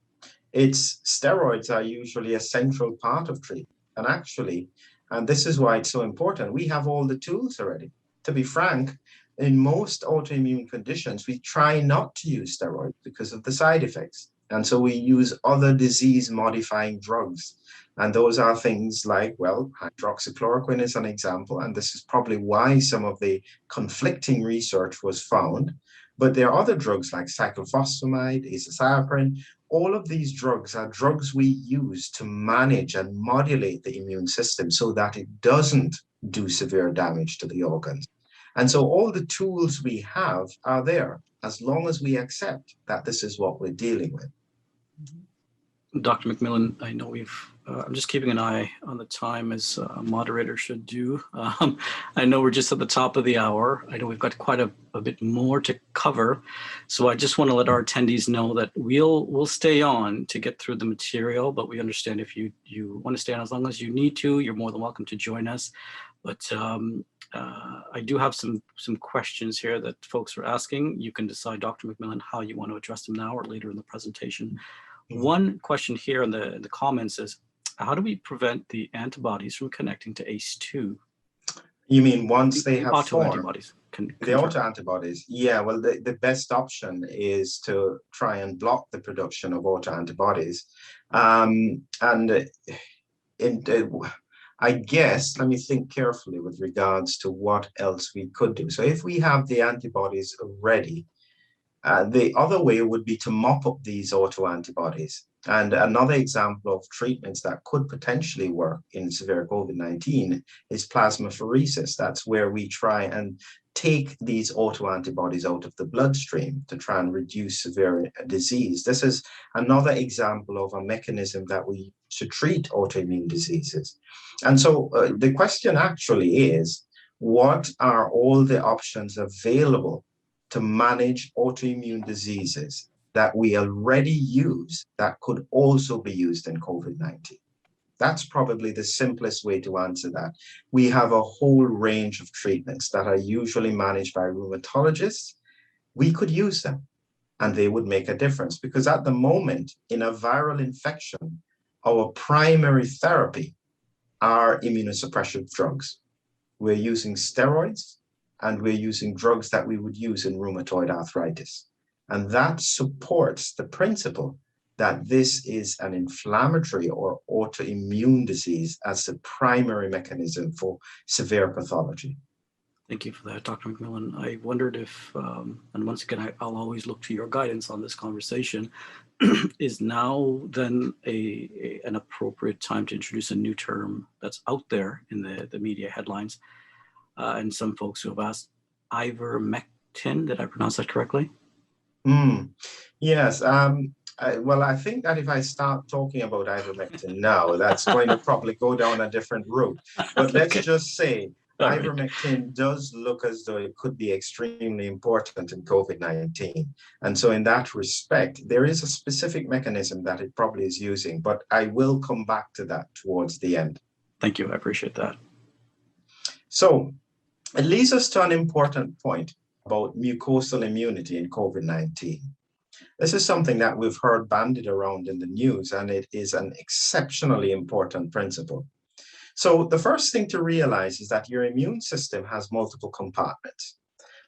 Steroids are usually a central part of treatment. And actually, and this is why it's so important, we have all the tools already. To be frank, in most autoimmune conditions, we try not to use steroids because of the side effects. And so we use other disease-modifying drugs. And those are things like, well, hydroxychloroquine is an example, and this is probably why some of the conflicting research was found. But there are other drugs like cyclophosphamide, azathioprine. All of these drugs are drugs we use to manage and modulate the immune system so that it doesn't do severe damage to the organs. And so all the tools we have are there, as long as we accept that this is what we're dealing with. Dr. McMillan, I know I'm just keeping an eye on the time, as a moderator should do. I know we're just at the top of the hour. I know we've got quite a bit more to cover. So I just want to let our attendees know that we'll stay on to get through the material, but we understand if you want to stay on as long as you need to, you're more than welcome to join us. But I do have some questions here that folks are asking. You can decide, Dr. McMillan, how you want to address them now or later in the presentation. One question here in the comments is, how do we prevent the antibodies from connecting to ACE2? You mean once they have autoantibodies? The autoantibodies, yeah, well, the best option is to try and block the production of autoantibodies. I guess, let me think carefully with regards to what else we could do. So if we have the antibodies ready, the other way would be to mop up these autoantibodies. And another example of treatments that could potentially work in severe COVID-19 is plasmapheresis. That's where we try and take these autoantibodies out of the bloodstream to try and reduce severe disease. This is another example of a mechanism that we use to treat autoimmune diseases. And so the question actually is, what are all the options available to manage autoimmune diseases that we already use that could also be used in COVID-19? That's probably the simplest way to answer that. We have a whole range of treatments that are usually managed by rheumatologists. We could use them and they would make a difference, because at the moment in a viral infection, our primary therapy are immunosuppressive drugs. We're using steroids, and we're using drugs that we would use in rheumatoid arthritis. And that supports the principle that this is an inflammatory or autoimmune disease as the primary mechanism for severe pathology. Thank you for that, Dr. McMillan. I wondered if, and once again, I'll always look to your guidance on this conversation, is now then an appropriate time to introduce a new term that's out there in the media headlines, and some folks who have asked, ivermectin. Did I pronounce that correctly? Yes. Well, I think that if I start talking about ivermectin now, that's going to probably go down a different route. But let's just say ivermectin does look as though it could be extremely important in COVID-19. And so in that respect, there is a specific mechanism that it probably is using, but I will come back to that towards the end. Thank you. I appreciate that. So it leads us to an important point about mucosal immunity in COVID-19. This is something that we've heard bandied around in the news, and it is an exceptionally important principle. So the first thing to realize is that your immune system has multiple compartments.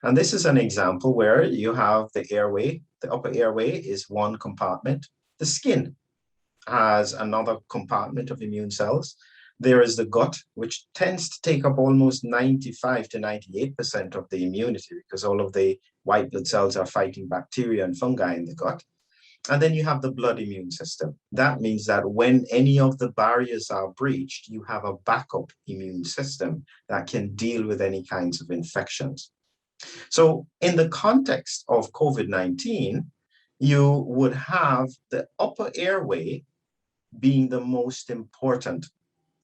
And this is an example where you have the airway. The upper airway is one compartment. The skin has another compartment of immune cells. There is the gut, which tends to take up almost 95 to 98% of the immunity, because all of the white blood cells are fighting bacteria and fungi in the gut. And then you have the blood immune system. That means that when any of the barriers are breached, you have a backup immune system that can deal with any kinds of infections. So in the context of COVID-19, you would have the upper airway being the most important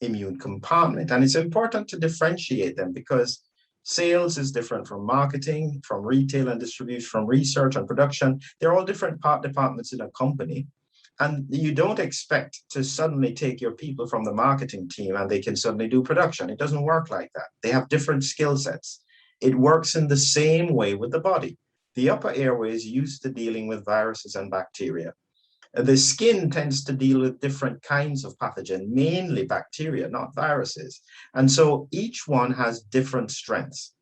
immune compartment. And it's important to differentiate them, because sales is different from marketing, from retail and distribution, from research and production. They're all different departments in a company. And you don't expect to suddenly take your people from the marketing team and they can suddenly do production. It doesn't work like that. They have different skill sets. It works in the same way with the body. The upper airway is used to dealing with viruses and bacteria. The skin tends to deal with different kinds of pathogen, mainly bacteria, not viruses. And so each one has different strengths.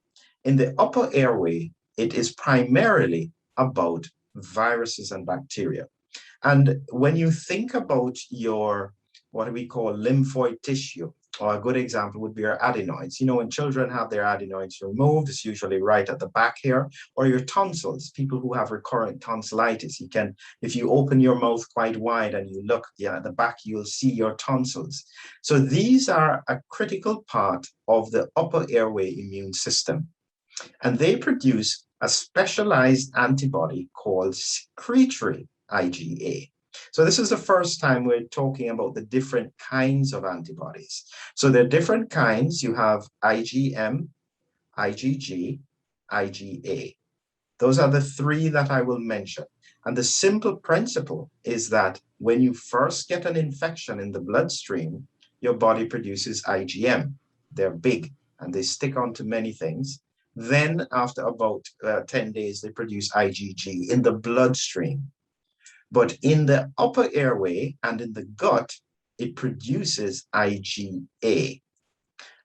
In the upper airway, it is primarily about viruses and bacteria. And when you think about your, what we call lymphoid tissue, or a good example would be your adenoids. You know, when children have their adenoids removed, it's usually right at the back here, or your tonsils. People who have recurrent tonsillitis, you can, if you open your mouth quite wide and you look at the back, you'll see your tonsils. So these are a critical part of the upper airway immune system. And they produce a specialized antibody called secretory IgA. So this is the first time we're talking about the different kinds of antibodies. So there are different kinds. You have IgM, IgG, IgA. Those are the three that I will mention. And the simple principle is that when you first get an infection in the bloodstream, your body produces IgM. They're big and they stick onto many things. Then after about 10 days, they produce IgG in the bloodstream. But in the upper airway and in the gut, it produces IgA.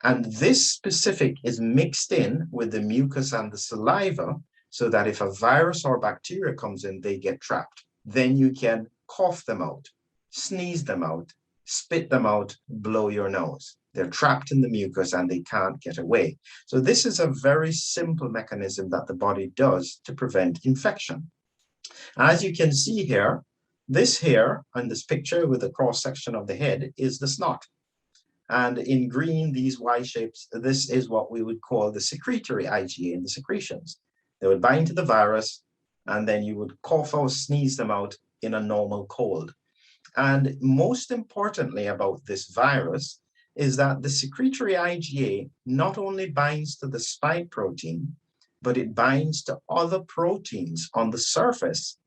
And this specific is mixed in with the mucus and the saliva, so that if a virus or bacteria comes in, they get trapped. Then you can cough them out, sneeze them out, spit them out, blow your nose. They're trapped in the mucus and they can't get away. So this is a very simple mechanism that the body does to prevent infection. As you can see here, this here on this picture with the cross section of the head is the snot. And in green, these Y shapes, this is what we would call the secretory IgA in the secretions. They would bind to the virus, and then you would cough or sneeze them out in a normal cold. And most importantly about this virus is that the secretory IgA not only binds to the spike protein, but it binds to other proteins on the surface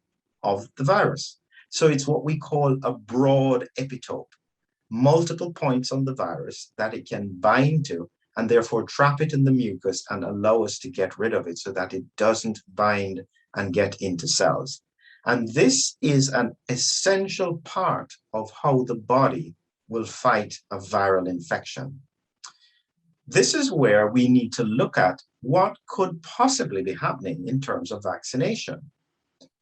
of the virus. So it's what we call a broad epitope, multiple points on the virus that it can bind to and therefore trap it in the mucus and allow us to get rid of it so that it doesn't bind and get into cells. And this is an essential part of how the body will fight a viral infection. This is where we need to look at what could possibly be happening in terms of vaccination.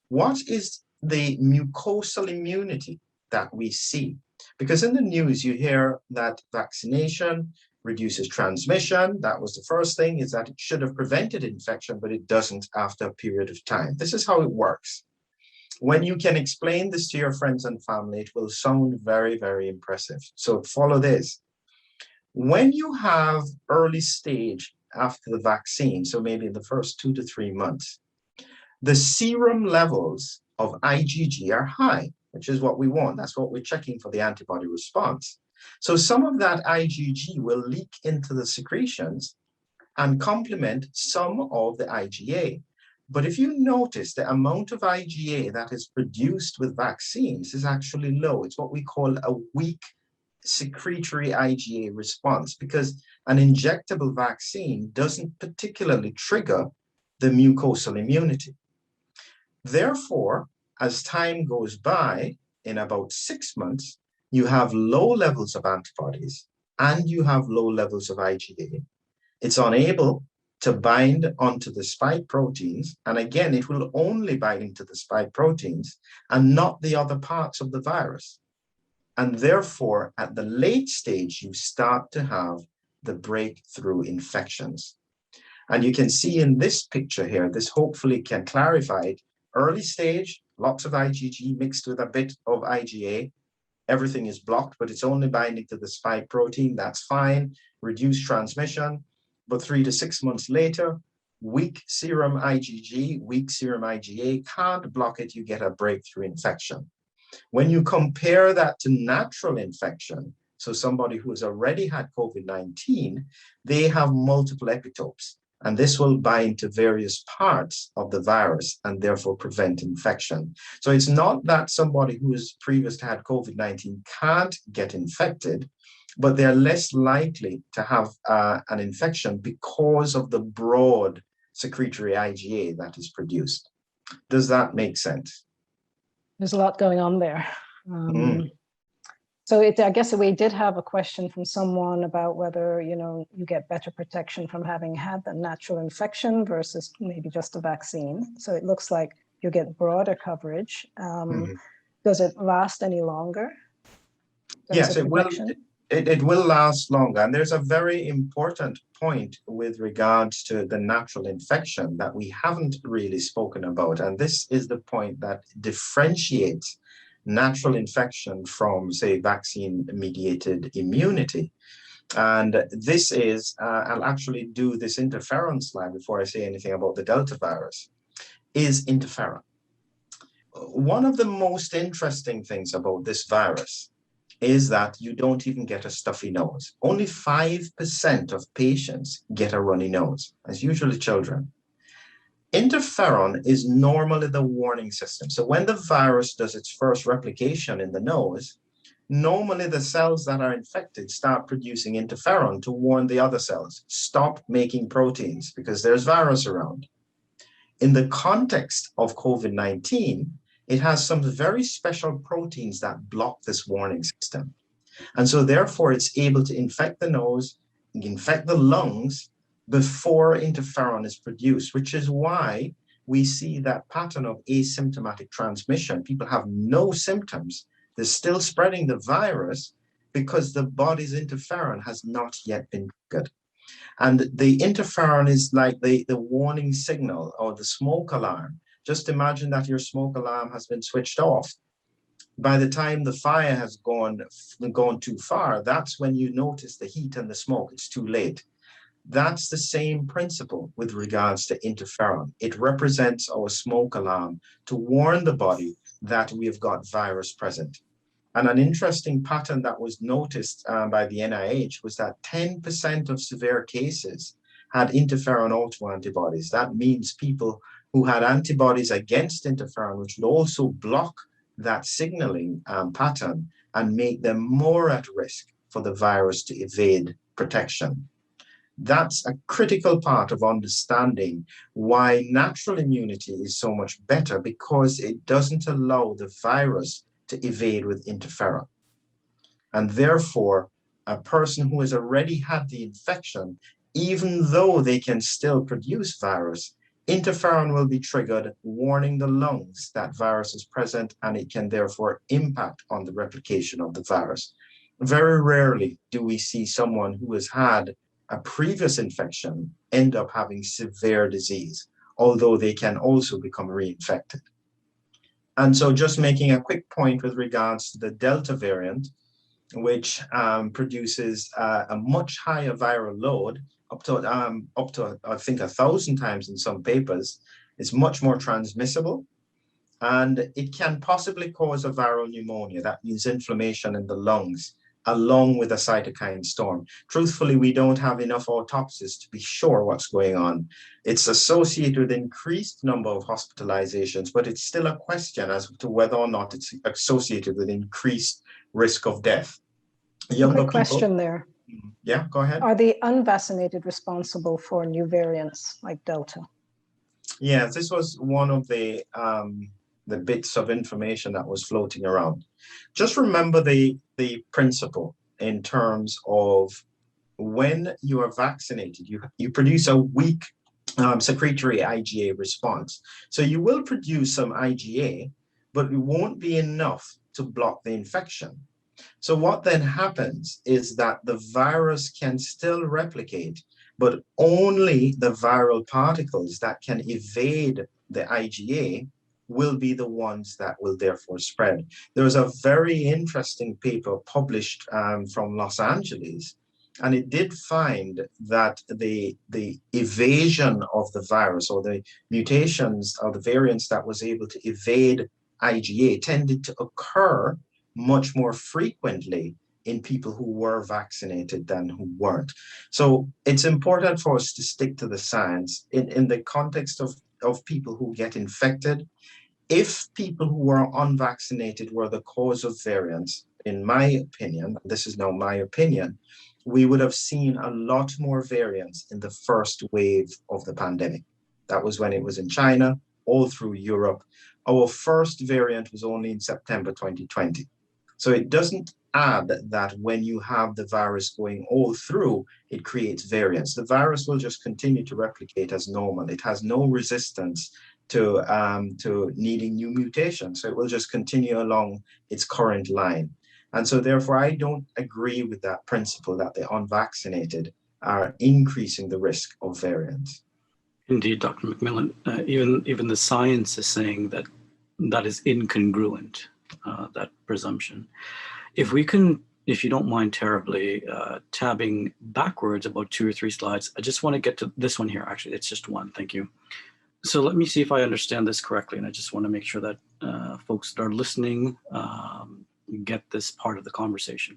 What is the mucosal immunity that we see? Because in the news, you hear that vaccination reduces transmission. That was the first thing, is that it should have prevented infection, but it doesn't after a period of time. This is how it works. When you can explain this to your friends and family, it will sound very, very impressive. So follow this. When you have early stage after the vaccine, so maybe in the first 2 to 3 months, the serum levels of IgG are high, which is what we want. That's what we're checking for the antibody response. So some of that IgG will leak into the secretions and complement some of the IgA. But if you notice, the amount of IgA that is produced with vaccines is actually low. It's what we call a weak secretory IgA response, because an injectable vaccine doesn't particularly trigger the mucosal immunity. Therefore, as time goes by, in about 6 months, you have low levels of antibodies and you have low levels of IgA. It's unable to bind onto the spike proteins. And again, it will only bind to the spike proteins and not the other parts of the virus. And therefore, at the late stage, you start to have the breakthrough infections. And you can see in this picture here, this hopefully can clarify it. Early stage, lots of IgG mixed with a bit of IgA. Everything is blocked, but it's only binding to the spike protein. That's fine. Reduced transmission. But 3 to 6 months later, weak serum IgG, weak serum IgA can't block it. You get a breakthrough infection. When you compare that to natural infection, so somebody who has already had COVID-19, they have multiple epitopes. And this will bind to various parts of the virus and therefore prevent infection. So it's not that somebody who has previously had COVID-19 can't get infected, but they're less likely to have an infection because of the broad secretory IgA that is produced. Does that make sense? There's a lot going on there. So I guess we did have a question from someone about whether, you get better protection from having had the natural infection versus maybe just a vaccine. So it looks like you get broader coverage. Does it last any longer? Yes, it will. It will last longer. And there's a very important point with regards to the natural infection that we haven't really spoken about. And this is the point that differentiates natural infection from, say, vaccine-mediated immunity. And this is, I'll actually do this interferon slide before I say anything about the Delta virus, is interferon. One of the most interesting things about this virus is that you don't even get a stuffy nose. Only 5% of patients get a runny nose, as usually children. Interferon is normally the warning system. So when the virus does its first replication in the nose, normally the cells that are infected start producing interferon to warn the other cells, stop making proteins because there's virus around. In the context of COVID-19, it has some very special proteins that block this warning system. And so therefore it's able to infect the nose, infect the lungs before interferon is produced, which is why we see that pattern of asymptomatic transmission. People have no symptoms. They're still spreading the virus, because the body's interferon has not yet been triggered. And the interferon is like the warning signal or the smoke alarm. Just imagine that your smoke alarm has been switched off. By the time the fire has gone too far, that's when you notice the heat and the smoke. It's too late. That's the same principle with regards to interferon. It represents our smoke alarm to warn the body that we've got virus present. And an interesting pattern that was noticed by the NIH was that 10% of severe cases had interferon autoantibodies. That means people who had antibodies against interferon, which would also block that signaling pattern and make them more at risk for the virus to evade protection. That's a critical part of understanding why natural immunity is so much better, because it doesn't allow the virus to evade with interferon. And therefore, a person who has already had the infection, even though they can still produce virus, interferon will be triggered, warning the lungs that virus is present, and it can therefore impact on the replication of the virus. Very rarely do we see someone who has had a previous infection end up having severe disease, although they can also become reinfected. And so just making a quick point with regards to the Delta variant, which produces a much higher viral load, up to I think 1,000 times in some papers. It's much more transmissible, and it can possibly cause a viral pneumonia. That means inflammation in the lungs, along with a cytokine storm. Truthfully, we don't have enough autopsies to be sure what's going on. It's associated with increased number of hospitalizations, but it's still a question as to whether or not it's associated with increased risk of death. Younger Quick question there. Yeah, go ahead. Are the unvaccinated responsible for new variants like Delta? Yeah, this was one of the bits of information that was floating around. Just remember the principle in terms of when you are vaccinated, you produce a weak secretory IgA response. So you will produce some IgA, but it won't be enough to block the infection. So what then happens is that the virus can still replicate, but only the viral particles that can evade the IgA will be the ones that will therefore spread. There was a very interesting paper published from Los Angeles, and it did find that the evasion of the virus, or the mutations or the variants that was able to evade IgA, tended to occur much more frequently in people who were vaccinated than who weren't. So it's important for us to stick to the science in the context of people who get infected. If people who were unvaccinated were the cause of variants, in my opinion, this is now my opinion, we would have seen a lot more variants in the first wave of the pandemic. That was when it was in China, all through Europe. Our first variant was only in September 2020. So it doesn't add that when you have the virus going all through, it creates variants. The virus will just continue to replicate as normal. It has no resistance to needing new mutations. So it will just continue along its current line. And so therefore, I don't agree with that principle that the unvaccinated are increasing the risk of variants. Indeed, Dr. McMillan, even the science is saying that that is incongruent, that presumption. If we can, if you don't mind terribly, tabbing backwards about 2 or 3 slides, I just want to get to this one here. Actually, it's just one. Thank you. So let me see if I understand this correctly. And I just want to make sure that folks that are listening get this part of the conversation.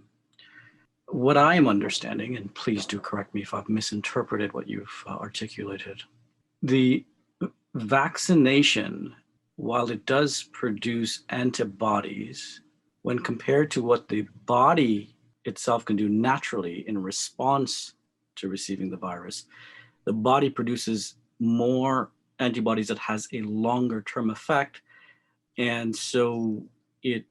What I am understanding, and please do correct me if I've misinterpreted what you've articulated, the vaccination, while it does produce antibodies, when compared to what the body itself can do naturally in response to receiving the virus, the body produces more antibodies that has a longer term effect. And so it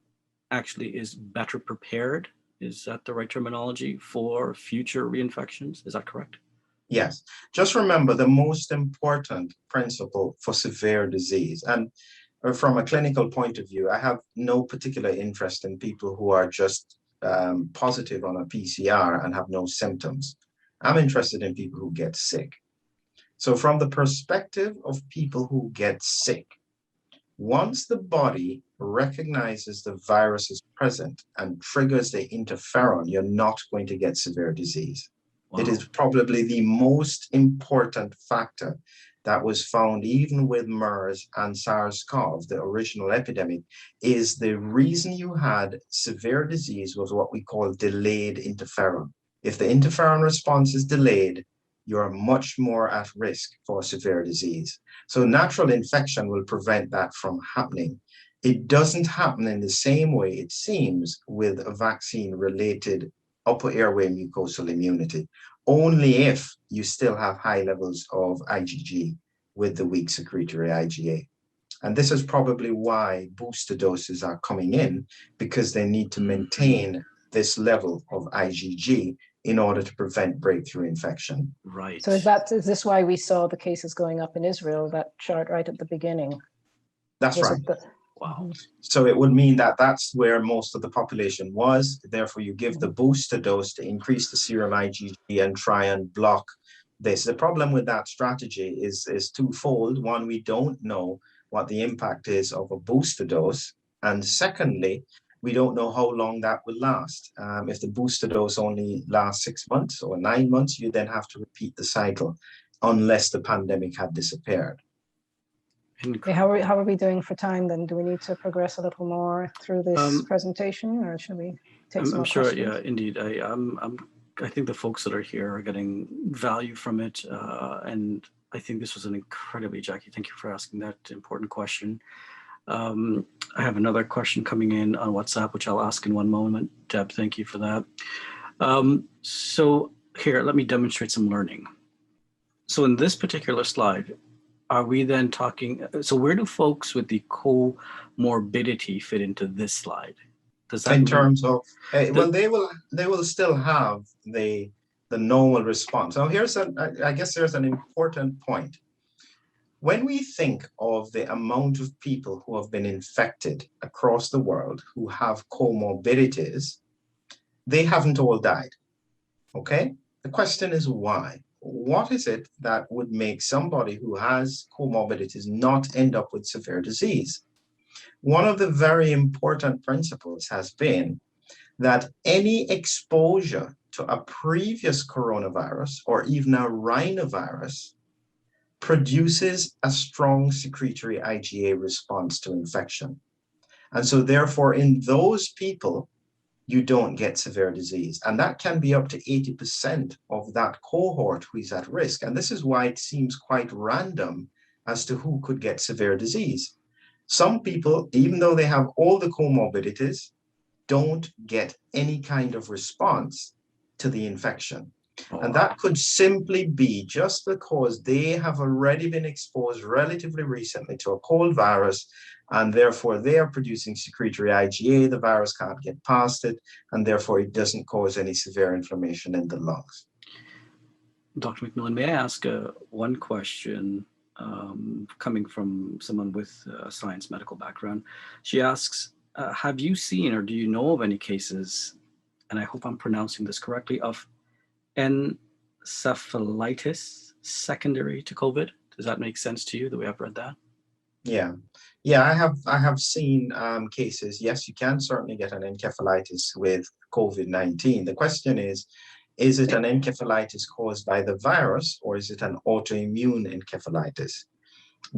actually is better prepared. Is that the right terminology for future reinfections? Is that correct? Yes. Just remember the most important principle for severe disease. And from a clinical point of view, I have no particular interest in people who are just positive on a PCR and have no symptoms. I'm interested in people who get sick. So from the perspective of people who get sick, once the body recognizes the virus is present and triggers the interferon, you're not going to get severe disease. Wow. It is probably the most important factor that was found even with MERS and SARS-CoV, the original epidemic, is the reason you had severe disease was what we call delayed interferon. If the interferon response is delayed, you're much more at risk for severe disease. So natural infection will prevent that from happening. It doesn't happen in the same way, it seems, with a vaccine-related upper airway mucosal immunity, only if you still have high levels of IgG with the weak secretory IgA. And this is probably why booster doses are coming in, because they need to maintain this level of IgG in order to prevent breakthrough infection. Right. So is this why we saw the cases going up in Israel, that chart right at the beginning? That's right. Wow. So it would mean that that's where most of the population was. Therefore, you give the booster dose to increase the serum IgG and try and block this. The problem with that strategy is twofold. One, we don't know what the impact is of a booster dose. And secondly, we don't know how long that will last. If the booster dose only lasts 6 months or 9 months, you then have to repeat the cycle unless the pandemic had disappeared. Okay, how are we doing for time then? Do we need to progress a little more through this presentation, or should we take some more sure, questions? yeah, indeed. I think the folks that are here are getting value from it. And I think this was an incredibly, Jackie, thank you for asking that important question. I have another question coming in on WhatsApp, which I'll ask in one moment. Deb, thank you for that. So here, let me demonstrate some learning. So in this particular slide, are we then talking, so where do folks with the comorbidity fit into this slide? Does that in terms of, well, they will still have the normal response. Now here's I guess there's an important point. When we think of the amount of people who have been infected across the world who have comorbidities, they haven't all died, okay? The question is why? What is it that would make somebody who has comorbidities not end up with severe disease? One of the very important principles has been that any exposure to a previous coronavirus or even a rhinovirus produces a strong secretory IgA response to infection. And so therefore, in those people, you don't get severe disease. And that can be up to 80% of that cohort who is at risk. And this is why it seems quite random as to who could get severe disease. Some people, even though they have all the comorbidities, don't get any kind of response to the infection. Oh, and that could simply be just because they have already been exposed relatively recently to a cold virus, and therefore they are producing secretory IgA, the virus can't get past it, and therefore it doesn't cause any severe inflammation in the lungs. Dr. McMillan, may I ask one question coming from someone with a science medical background? She asks, have you seen or do you know of any cases, and I hope I'm pronouncing this correctly, of encephalitis secondary to COVID? Does that make sense to you, the way I've read that? Yeah, I have seen cases. Yes, you can certainly get an encephalitis with COVID-19. The question is it an encephalitis caused by the virus, or is it an autoimmune encephalitis?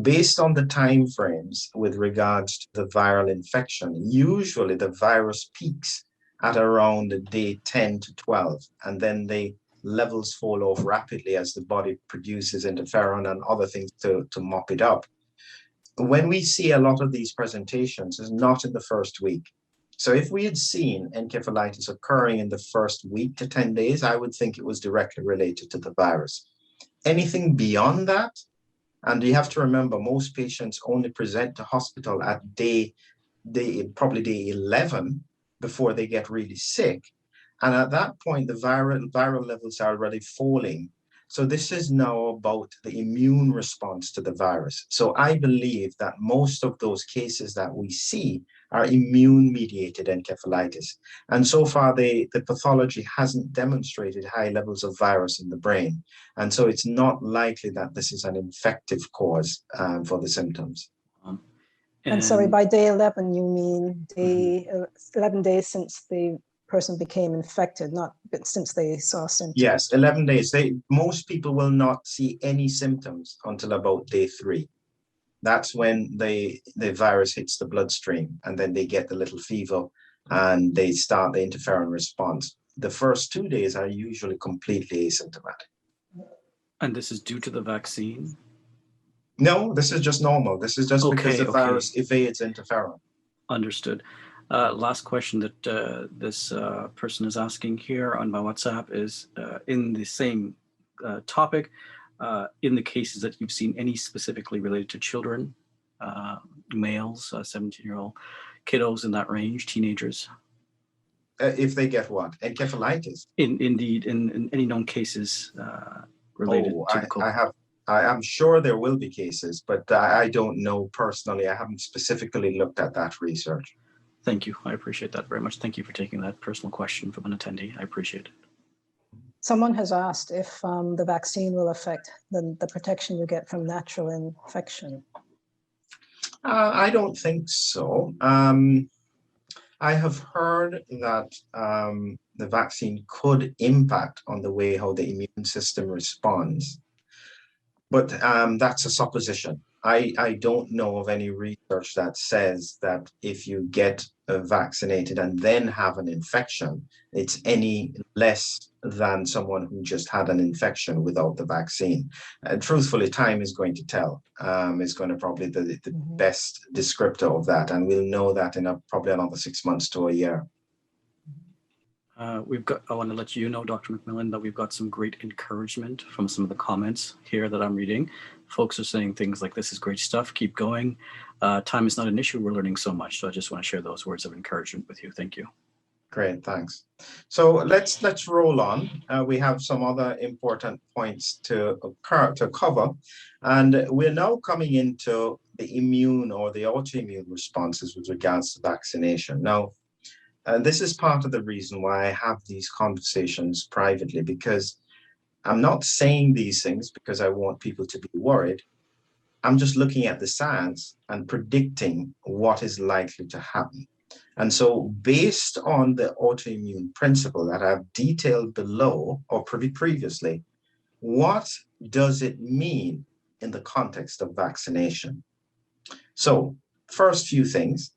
Based on the time frames with regards to the viral infection, usually the virus peaks at around day 10 to 12, and then the levels fall off rapidly as the body produces interferon and other things to mop it up. When we see a lot of these presentations, it's not in the first week. So if we had seen encephalitis occurring in the first week to 10 days, I would think it was directly related to the virus. Anything beyond that, and you have to remember, most patients only present to hospital at probably day 11 before they get really sick. And at that point, the viral levels are already falling. So this is now about the immune response to the virus. So I believe that most of those cases that we see are immune-mediated encephalitis. And so far, the pathology hasn't demonstrated high levels of virus in the brain. And so it's not likely that this is an infective cause for the symptoms. And sorry, by day 11, you mean 11 days since the person became infected, not since they saw symptoms? Yes, 11 days. Most people will not see any symptoms until about day 3. That's when the virus hits the bloodstream, and then they get the little fever and they start the interferon response. The first 2 days are usually completely asymptomatic. And this is due to the vaccine? No, this is just normal. This is just because the virus evades interferon. Understood. Last question that this person is asking here on my WhatsApp is in the same topic, in the cases that you've seen, any specifically related to children, males, 17-year-old kiddos in that range, teenagers? If they get what? Encephalitis? Indeed, in any known cases related to the COVID. I'm sure there will be cases, but I don't know personally. I haven't specifically looked at that research. Thank you. I appreciate that very much. Thank you for taking that personal question from an attendee. I appreciate it. Someone has asked if the vaccine will affect the protection you get from natural infection. I don't think so. I have heard that the vaccine could impact on the way how the immune system responds, but that's a supposition. I don't know of any research that says that if you get vaccinated and then have an infection, it's any less than someone who just had an infection without the vaccine. Truthfully, time is going to tell. Is going to probably the best descriptor of that, and we'll know that in probably another 6 months to a year. I want to let you know, Dr. McMillan, that we've got some great encouragement from some of the comments here that I'm reading. Folks are saying things like, this is great stuff, keep going. Time is not an issue, we're learning so much. So I just want to share those words of encouragement with you. Thank you. Great, thanks. So let's roll on. We have some other important points to cover. And we're now coming into the immune or the autoimmune responses with regards to vaccination. Now, this is part of the reason why I have these conversations privately, because I'm not saying these things because I want people to be worried. I'm just looking at the science and predicting what is likely to happen. And so based on the autoimmune principle that I've detailed below or previously, what does it mean in the context of vaccination? So first few things.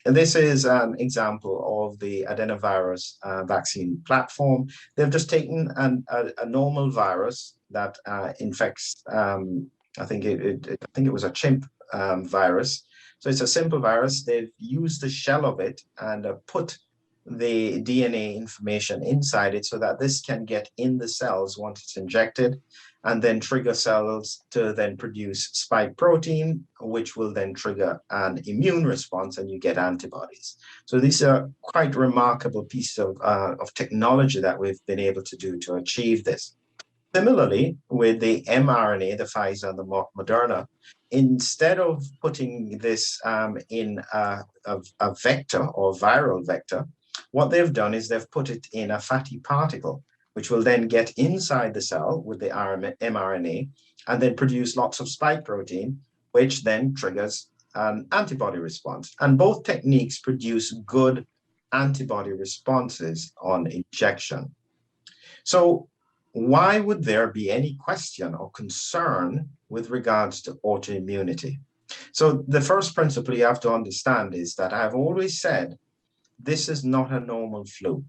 And this is an example of the adenovirus vaccine platform. They've just taken a normal virus that infects, I think it was a chimp virus. So it's a simple virus. They've used the shell of it and put the DNA information inside it so that this can get in the cells once it's injected, and then trigger cells to then produce spike protein, which will then trigger an immune response, and you get antibodies. So these are quite remarkable pieces of technology that we've been able to do to achieve this. Similarly, with the mRNA, the Pfizer and the Moderna, instead of putting this in a vector or viral vector, what they've done is they've put it in a fatty particle, which will then get inside the cell with the mRNA and then produce lots of spike protein, which then triggers an antibody response. And both techniques produce good antibody responses on injection. So why would there be any question or concern with regards to autoimmunity? So the first principle you have to understand is that I've always said, this is not a normal flu.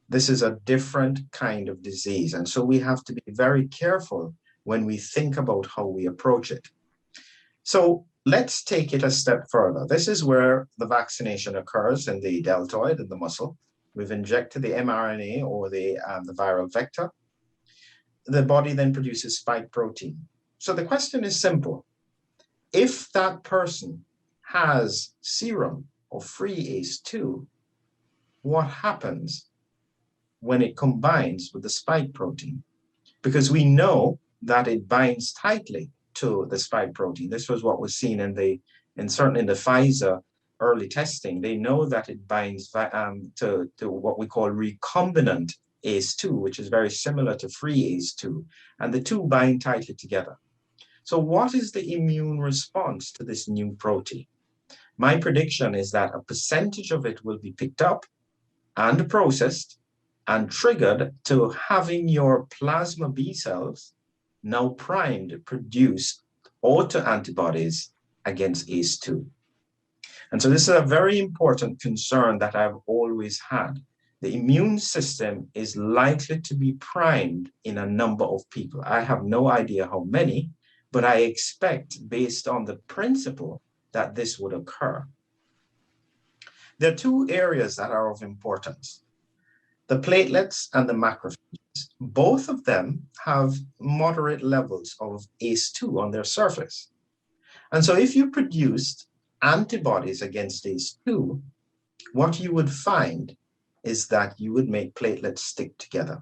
This is a different kind of disease. And so we have to be very careful when we think about how we approach it. So let's take it a step further. This is where the vaccination occurs in the deltoid, in the muscle. We've injected the mRNA or the viral vector. The body then produces spike protein. So the question is simple. If that person has serum or free ACE2, what happens when it combines with the spike protein? because we know that it binds tightly to the spike protein. This was what was seen certainly in the Pfizer early testing. They know that it binds to what we call recombinant ACE2, which is very similar to free ACE2, and the two bind tightly together. So what is the immune response to this new protein? My prediction is that a percentage of it will be picked up and processed and triggered to having your plasma B cells now primed to produce autoantibodies against ACE2. And so this is a very important concern that I've always had. The immune system is likely to be primed in a number of people. I have no idea how many, but I expect, based on the principle, that this would occur. There are two areas that are of importance: the platelets and the macrophages. Both of them have moderate levels of ACE2 on their surface. And so if you produced antibodies against ACE2, what you would find is that you would make platelets stick together.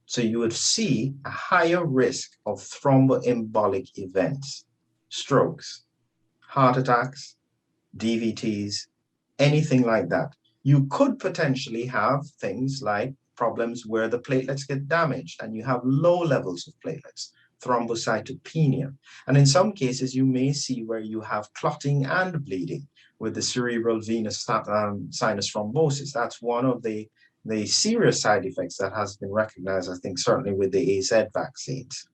So you would see a higher risk of thromboembolic events, strokes, heart attacks, DVTs, anything like that. You could potentially have things like problems where the platelets get damaged and you have low levels of platelets, thrombocytopenia. And in some cases, you may see where you have clotting and bleeding with the cerebral venous sinus thrombosis. That's one of the serious side effects that has been recognized, I think, certainly with the AZ vaccines.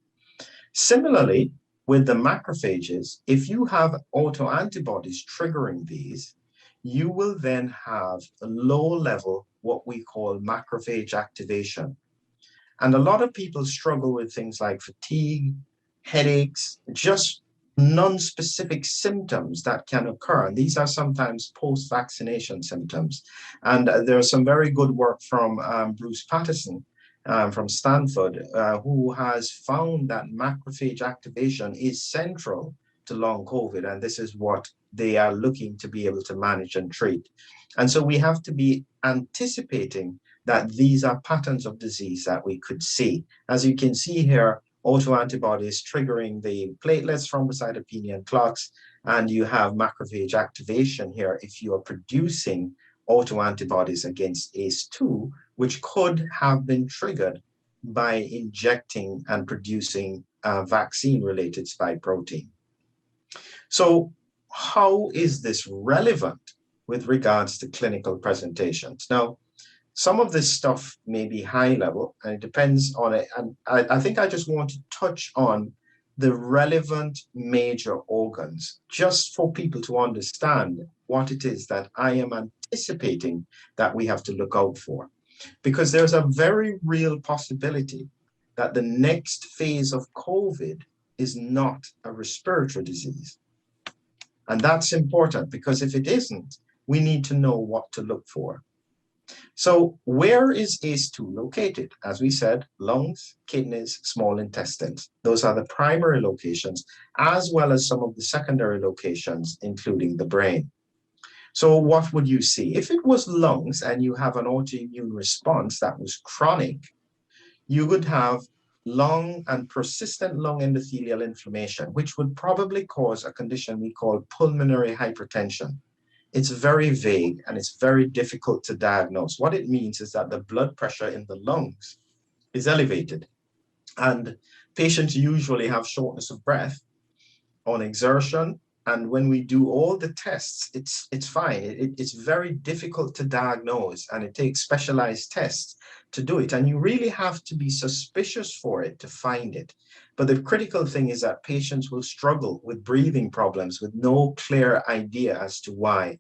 Similarly, with the macrophages, if you have autoantibodies triggering these, you will then have a low level, what we call macrophage activation. And a lot of people struggle with things like fatigue, headaches, just non-specific symptoms that can occur. And these are sometimes post-vaccination symptoms. And there's some very good work from Bruce Patterson from Stanford, who has found that macrophage activation is central to long COVID. And this is what they are looking to be able to manage and treat. And so we have to be anticipating that these are patterns of disease that we could see. As you can see here, autoantibodies triggering the platelets, thrombocytopenia, and clots, and you have macrophage activation here if you are producing autoantibodies against ACE2, which could have been triggered by injecting and producing vaccine-related spike protein. So how is this relevant with regards to clinical presentations? Now, some of this stuff may be high level and it depends on it. And I think I just want to touch on the relevant major organs just for people to understand what it is that I am anticipating that we have to look out for. Because there's a very real possibility that the next phase of COVID is not a respiratory disease. And that's important because if it isn't, we need to know what to look for. So where is ACE2 located? As we said, lungs, kidneys, small intestines. Those are the primary locations, as well as some of the secondary locations, including the brain. So what would you see? If it was lungs and you have an autoimmune response that was chronic, you would have long and persistent lung endothelial inflammation, which would probably cause a condition we call pulmonary hypertension. It's very vague and it's very difficult to diagnose. What it means is that the blood pressure in the lungs is elevated, and patients usually have shortness of breath on exertion. And when we do all the tests, it's fine. It's very difficult to diagnose, and it takes specialized tests to do it. And you really have to be suspicious for it to find it. But the critical thing is that patients will struggle with breathing problems with no clear idea as to why.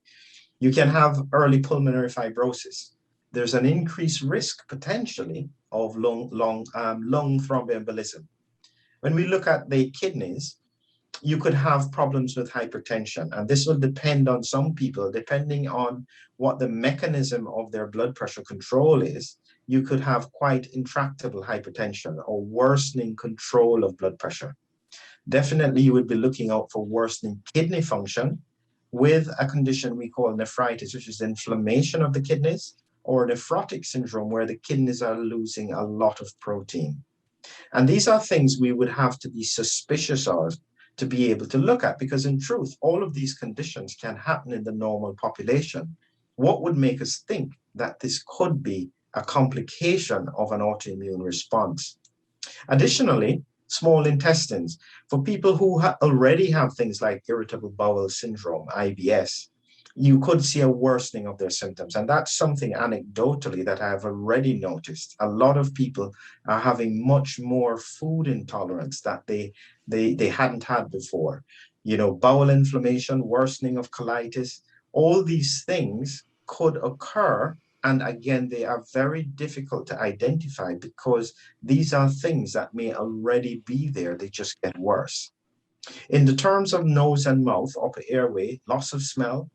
You can have early pulmonary fibrosis. There's an increased risk potentially of lung thromboembolism. When we look at the kidneys, you could have problems with hypertension, and this will depend on some people, depending on what the mechanism of their blood pressure control is. You could have quite intractable hypertension or worsening control of blood pressure. Definitely, you would be looking out for worsening kidney function with a condition we call nephritis, which is inflammation of the kidneys, or nephrotic syndrome, where the kidneys are losing a lot of protein. And these are things we would have to be suspicious of to be able to look at, because in truth, all of these conditions can happen in the normal population. What would make us think that this could be a complication of an autoimmune response? Additionally, small intestines. For people who already have things like irritable bowel syndrome, IBS, you could see a worsening of their symptoms. And that's something anecdotally that I've already noticed. A lot of people are having much more food intolerance that they hadn't had before. You know, bowel inflammation, worsening of colitis, all these things could occur. And again, they are very difficult to identify because these are things that may already be there. They just get worse. In the terms of nose and mouth, upper airway, loss of smell,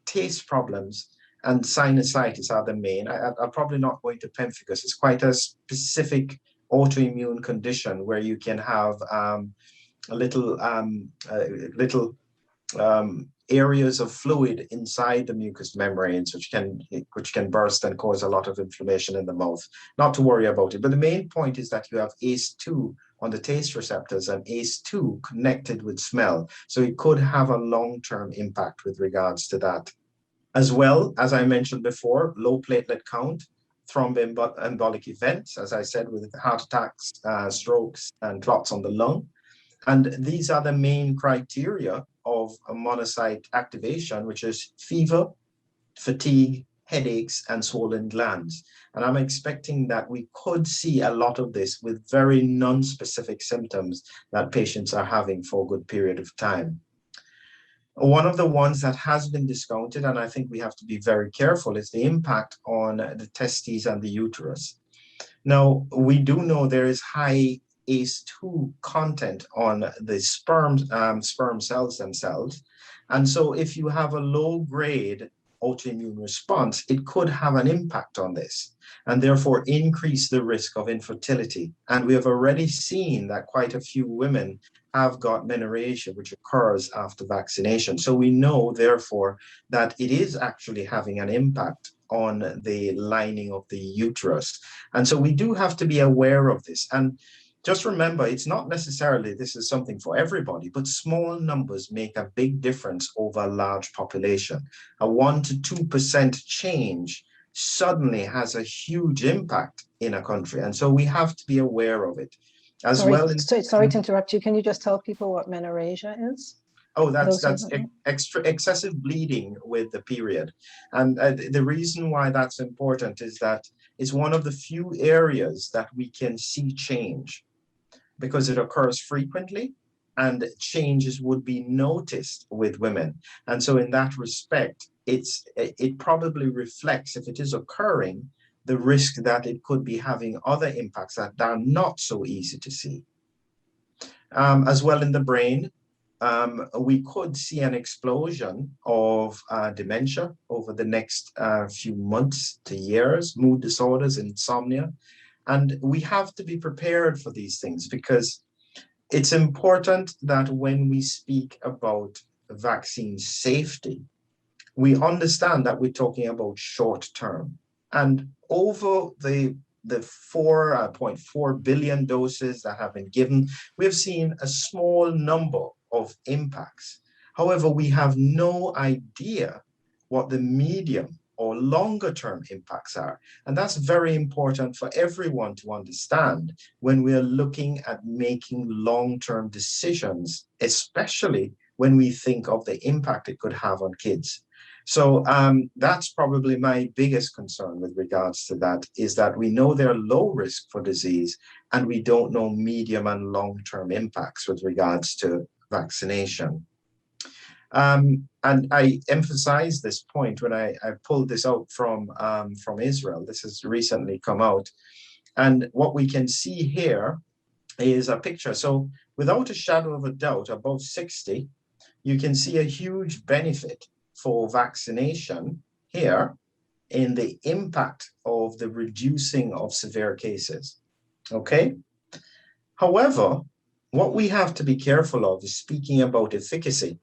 taste problems, and sinusitis are the main. I'm probably not going to pemphigus. It's quite a specific autoimmune condition where you can have little areas of fluid inside the mucous membranes, which can burst and cause a lot of inflammation in the mouth. Not to worry about it. But the main point is that you have ACE2 on the taste receptors and ACE2 connected with smell. So it could have a long-term impact with regards to that. As well, as I mentioned before, low platelet count, thromboembolic events, as I said, with heart attacks, strokes, and clots on the lung. And these are the main criteria of a monocyte activation, which is fever, fatigue, headaches, and swollen glands. And I'm expecting that we could see a lot of this with very non-specific symptoms that patients are having for a good period of time. One of the ones that has been discounted, and I think we have to be very careful, is the impact on the testes and the uterus. Now, we do know there is high ACE2 content on the sperm cells themselves. And so if you have a low-grade autoimmune response, it could have an impact on this and therefore increase the risk of infertility. And we have already seen that quite a few women have got menorrhagia, which occurs after vaccination. So we know, therefore, that it is actually having an impact on the lining of the uterus. And so we do have to be aware of this. And just remember, it's not necessarily this is something for everybody, but small numbers make a big difference over a large population. A 1 to 2% change suddenly has a huge impact in a country. And so we have to be aware of it. Sorry to interrupt you. Can you just tell people what menorrhagia is? Oh, that's excessive bleeding with the period. And the reason why that's important is that it's one of the few areas that we can see change because it occurs frequently and changes would be noticed with women. And so in that respect, it probably reflects, if it is occurring, the risk that it could be having other impacts that are not so easy to see. As well in the brain, we could see an explosion of dementia over the next few months to years, mood disorders, insomnia. And we have to be prepared for these things because it's important that when we speak about vaccine safety, we understand that we're talking about short term. And over the 4.4 billion doses that have been given, we have seen a small number of impacts. However, we have no idea what the medium or longer term impacts are. And that's very important for everyone to understand when we are looking at making long-term decisions, especially when we think of the impact it could have on kids. So that's probably my biggest concern with regards to that, is that we know they're low risk for disease and we don't know medium and long-term impacts with regards to vaccination. And I emphasize this point when I pulled this out from Israel. This has recently come out. And what we can see here is a picture. So without a shadow of a doubt, above 60, you can see a huge benefit for vaccination here in the impact of the reducing of severe cases, okay? However, what we have to be careful of is speaking about efficacy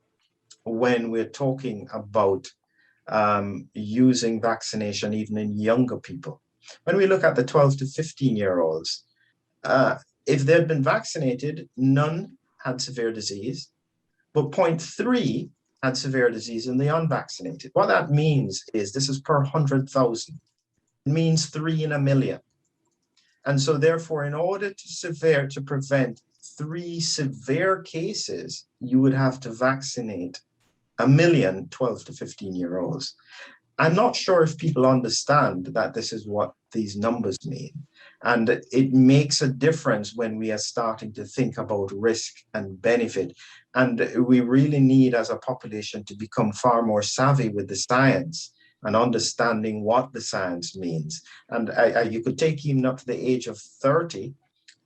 when we're talking about using vaccination even in younger people. When we look at the 12 to 15-year-olds, if they'd been vaccinated, none had severe disease, but 0.3 had severe disease in the unvaccinated. What that means is this is per 100,000. It means 3 in a million. And so therefore, in order to prevent 3 severe cases, you would have to vaccinate 1 million 12 to 15-year-olds. I'm not sure if people understand that this is what these numbers mean. And it makes a difference when we are starting to think about risk and benefit. And we really need, as a population, to become far more savvy with the science and understanding what the science means. And you could take even up to the age of 30,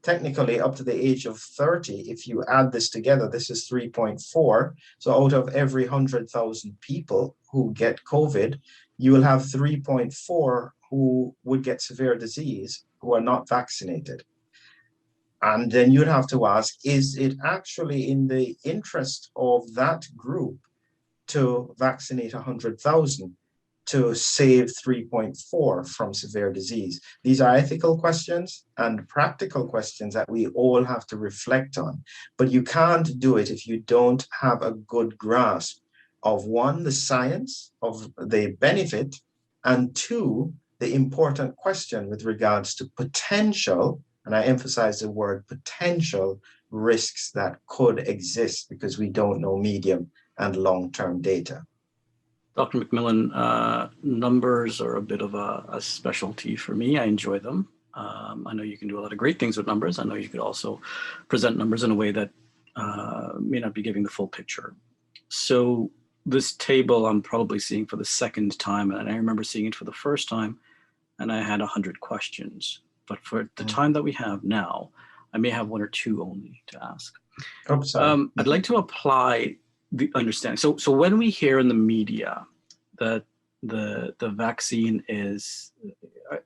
technically up to the age of 30, if you add this together, this is 3.4. So out of every 100,000 people who get COVID, you will have 3.4 who would get severe disease who are not vaccinated. And then you'd have to ask, is it actually in the interest of that group to vaccinate 100,000 to save 3.4 from severe disease? These are ethical questions and practical questions that we all have to reflect on. But you can't do it if you don't have a good grasp of, one, the science of the benefit, and two, the important question with regards to potential, and I emphasize the word potential, risks that could exist because we don't know medium and long-term data. Dr. McMillan, numbers are a bit of a specialty for me. I enjoy them. I know you can do a lot of great things with numbers. I know you could also present numbers in a way that may not be giving the full picture. So this table I'm probably seeing for the second time, and I remember seeing it for the first time, and I had 100 questions. But for the time that we have now, I may have 1 or 2 only to ask. Oh, sorry. I'd like to apply the understanding. So when we hear in the media that the vaccine is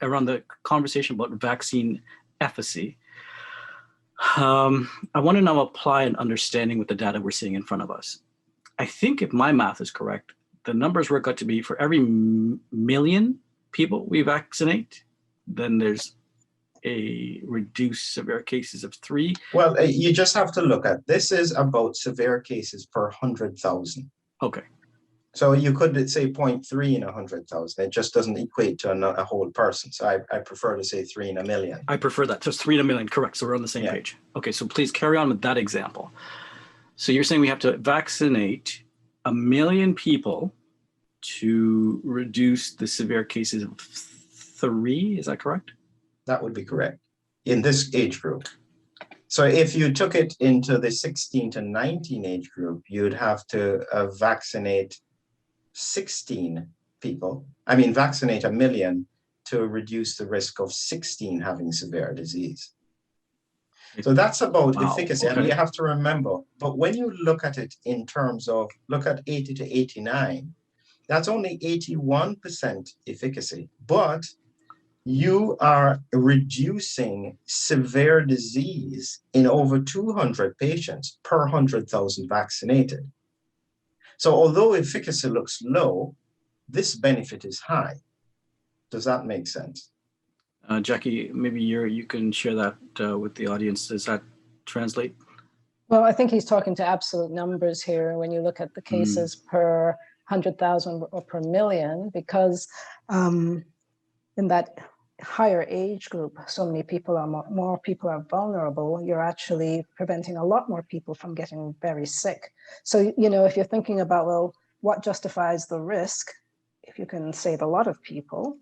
around the conversation about vaccine efficacy, I want to now apply an understanding with the data we're seeing in front of us. I think if my math is correct, the numbers work out to be for every million people we vaccinate, then there's a reduced severe cases of 3. Well, you just have to look at, this is about severe cases per 100,000. Okay. So you could say 0.3 in 100,000. It just doesn't equate to a whole person. So I prefer to say 3 in a million. I prefer that. So it's 3 in a million, correct. So we're on the same page. Okay, so please carry on with that example. So you're saying we have to vaccinate 1 million people to reduce the severe cases of 3, is that correct? That would be correct in this age group. So if you took it into the 16 to 19 age group, you'd have to vaccinate 16 people. I mean, vaccinate 1 million to reduce the risk of 16 having severe disease. So that's about efficacy. Okay. And you have to remember, but when you look at it in terms of, look at 80 to 89, that's only 81% efficacy, but you are reducing severe disease in over 200 patients per 100,000 vaccinated. So although efficacy looks low, this benefit is high. Does that make sense? Jackie, maybe you can share that with the audience. Does that translate? Well, I think he's talking to absolute numbers here when you look at the cases per 100,000 or per million, because in that higher age group, so many people are more people are vulnerable. You're actually preventing a lot more people from getting very sick. So, you know, if you're thinking about, well, what justifies the risk? If you can save a lot of people,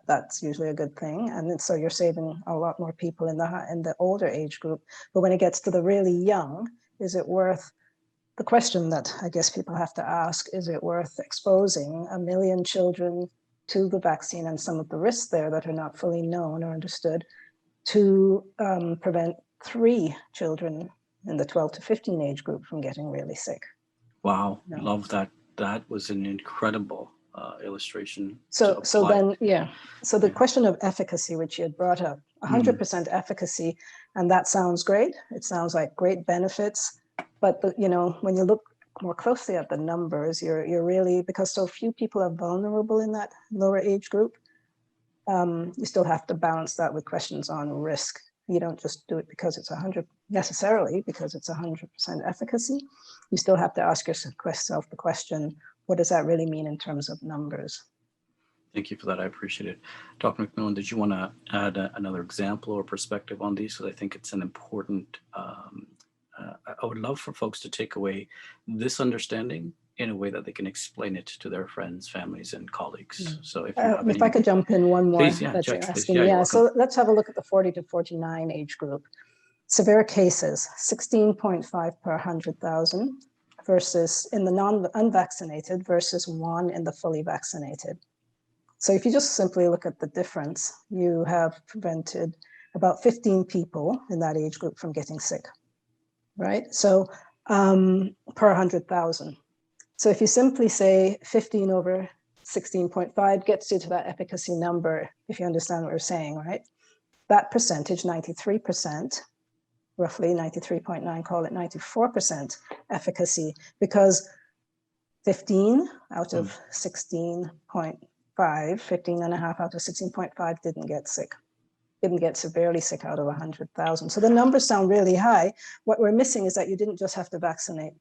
that's usually a good thing. And so you're saving a lot more people in the older age group. But when it gets to the really young, is it worth, the question that I guess people have to ask, is it worth exposing 1 million children to the vaccine and some of the risks there that are not fully known or understood to prevent 3 children in the 12 to 15 age group from getting really sick? Wow, love that. That was an incredible illustration. So the question of efficacy, which you had brought up, 100% efficacy, and that sounds great. It sounds like great benefits, but you know, when you look more closely at the numbers, you're really, because so few people are vulnerable in that lower age group, you still have to balance that with questions on risk. You don't just do it because it's 100 necessarily because it's 100% efficacy. You still have to ask yourself the question, what does that really mean in terms of numbers? Thank you for that. I appreciate it. Dr. McMillan, did you want to add another example or perspective on these? Because I think it's an important, I would love for folks to take away this understanding in a way that they can explain it to their friends, families, and colleagues. So if I could jump in one more please, yeah, that Jack, you're please. asking. Yeah, So let's have a look at the 40 to 49 age group. Severe cases, 16.5 per 100,000 versus in the unvaccinated versus 1 in the fully vaccinated. So if you just simply look at the difference, you have prevented about 15 people in that age group from getting sick, right? So per 100,000. So if you simply say 15 over 16.5 gets you to that efficacy number, if you understand what we're saying, right? That percentage, 93%, roughly 93.9, call it 94% efficacy, because 15 out of 16.5, 15 and a half out of 16.5 didn't get sick, didn't get severely sick out of 100,000. So the numbers sound really high. What we're missing is that you didn't just have to vaccinate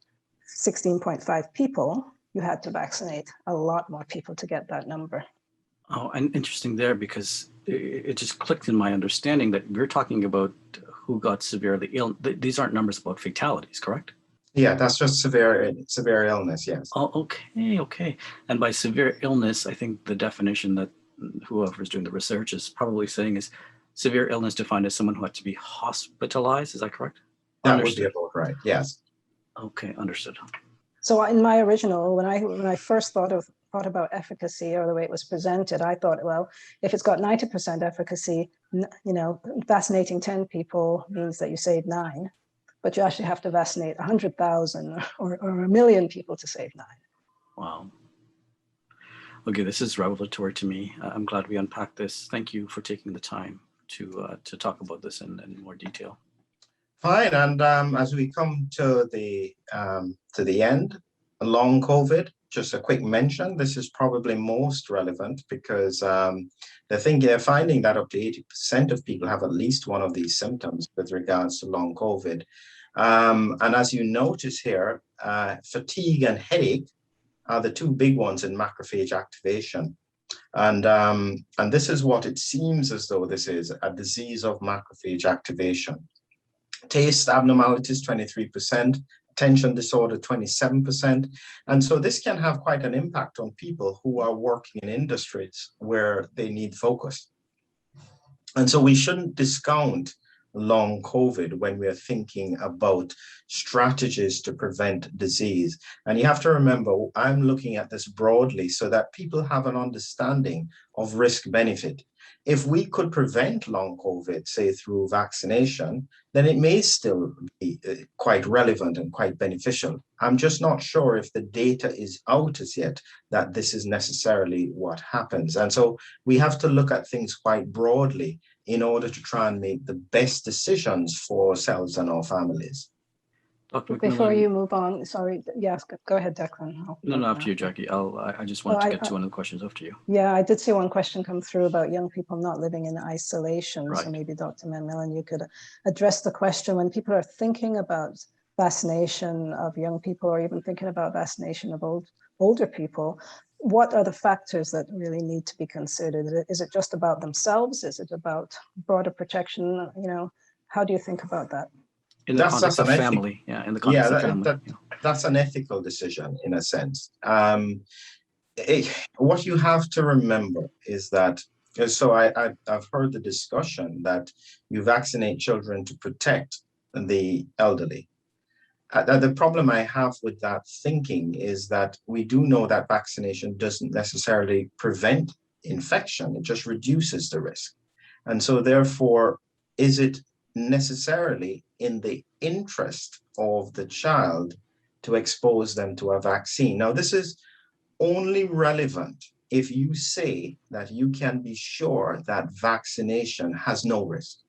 16.5 people, you had to vaccinate a lot more people to get that number. Oh, and interesting there, because it just clicked in my understanding that we're talking about who got severely ill. These aren't numbers about fatalities, correct? Yeah, that's just severe illness, yes. Oh, okay. And by severe illness, I think the definition that whoever's doing the research is probably saying is severe illness defined as someone who had to be hospitalized. Is that correct? That would be about right, yes. Okay, understood. So in my original, when I first thought about efficacy or the way it was presented, I thought, well, if it's got 90% efficacy, vaccinating 10 people means that you save 9, but you actually have to vaccinate 100,000 or 1 million people to save 9. Wow. Okay, this is revelatory to me. I'm glad we unpacked this. Thank you for taking the time to talk about this in more detail. Fine, and as we come to the end, long COVID, just a quick mention, this is probably most relevant because they're finding that up to 80% of people have at least one of these symptoms with regards to long COVID. And as you notice here, fatigue and headache are the two big ones in macrophage activation. And this is what it seems as though this is, a disease of macrophage activation. Taste abnormalities, 23%, attention disorder, 27%. And so this can have quite an impact on people who are working in industries where they need focus. And so we shouldn't discount long COVID when we're thinking about strategies to prevent disease. And you have to remember, I'm looking at this broadly so that people have an understanding of risk benefit. If we could prevent long COVID, say through vaccination, then it may still be quite relevant and quite beneficial. I'm just not sure if the data is out as yet that this is necessarily what happens. And so we have to look at things quite broadly in order to try and make the best decisions for ourselves and our families. Dr. Before you move on, sorry, yes, go ahead, Declan. No, after you, Jackie. I just wanted to get to one of the questions after you. Yeah, I did see one question come through about young people not living in isolation. Right. So maybe Dr. McMillan, you could address the question when people are thinking about vaccination of young people or even thinking about vaccination of older people. What are the factors that really need to be considered? Is it just about themselves? Is it about broader protection? How do you think about that? In the context of family, in the context of family. That's an ethical decision in a sense. What you have to remember is that, so I've heard the discussion that you vaccinate children to protect the elderly. The problem I have with that thinking is that we do know that vaccination doesn't necessarily prevent infection, it just reduces the risk. And so therefore, is it necessarily in the interest of the child to expose them to a vaccine? Now, this is only relevant if you say that you can be sure that vaccination has no risk.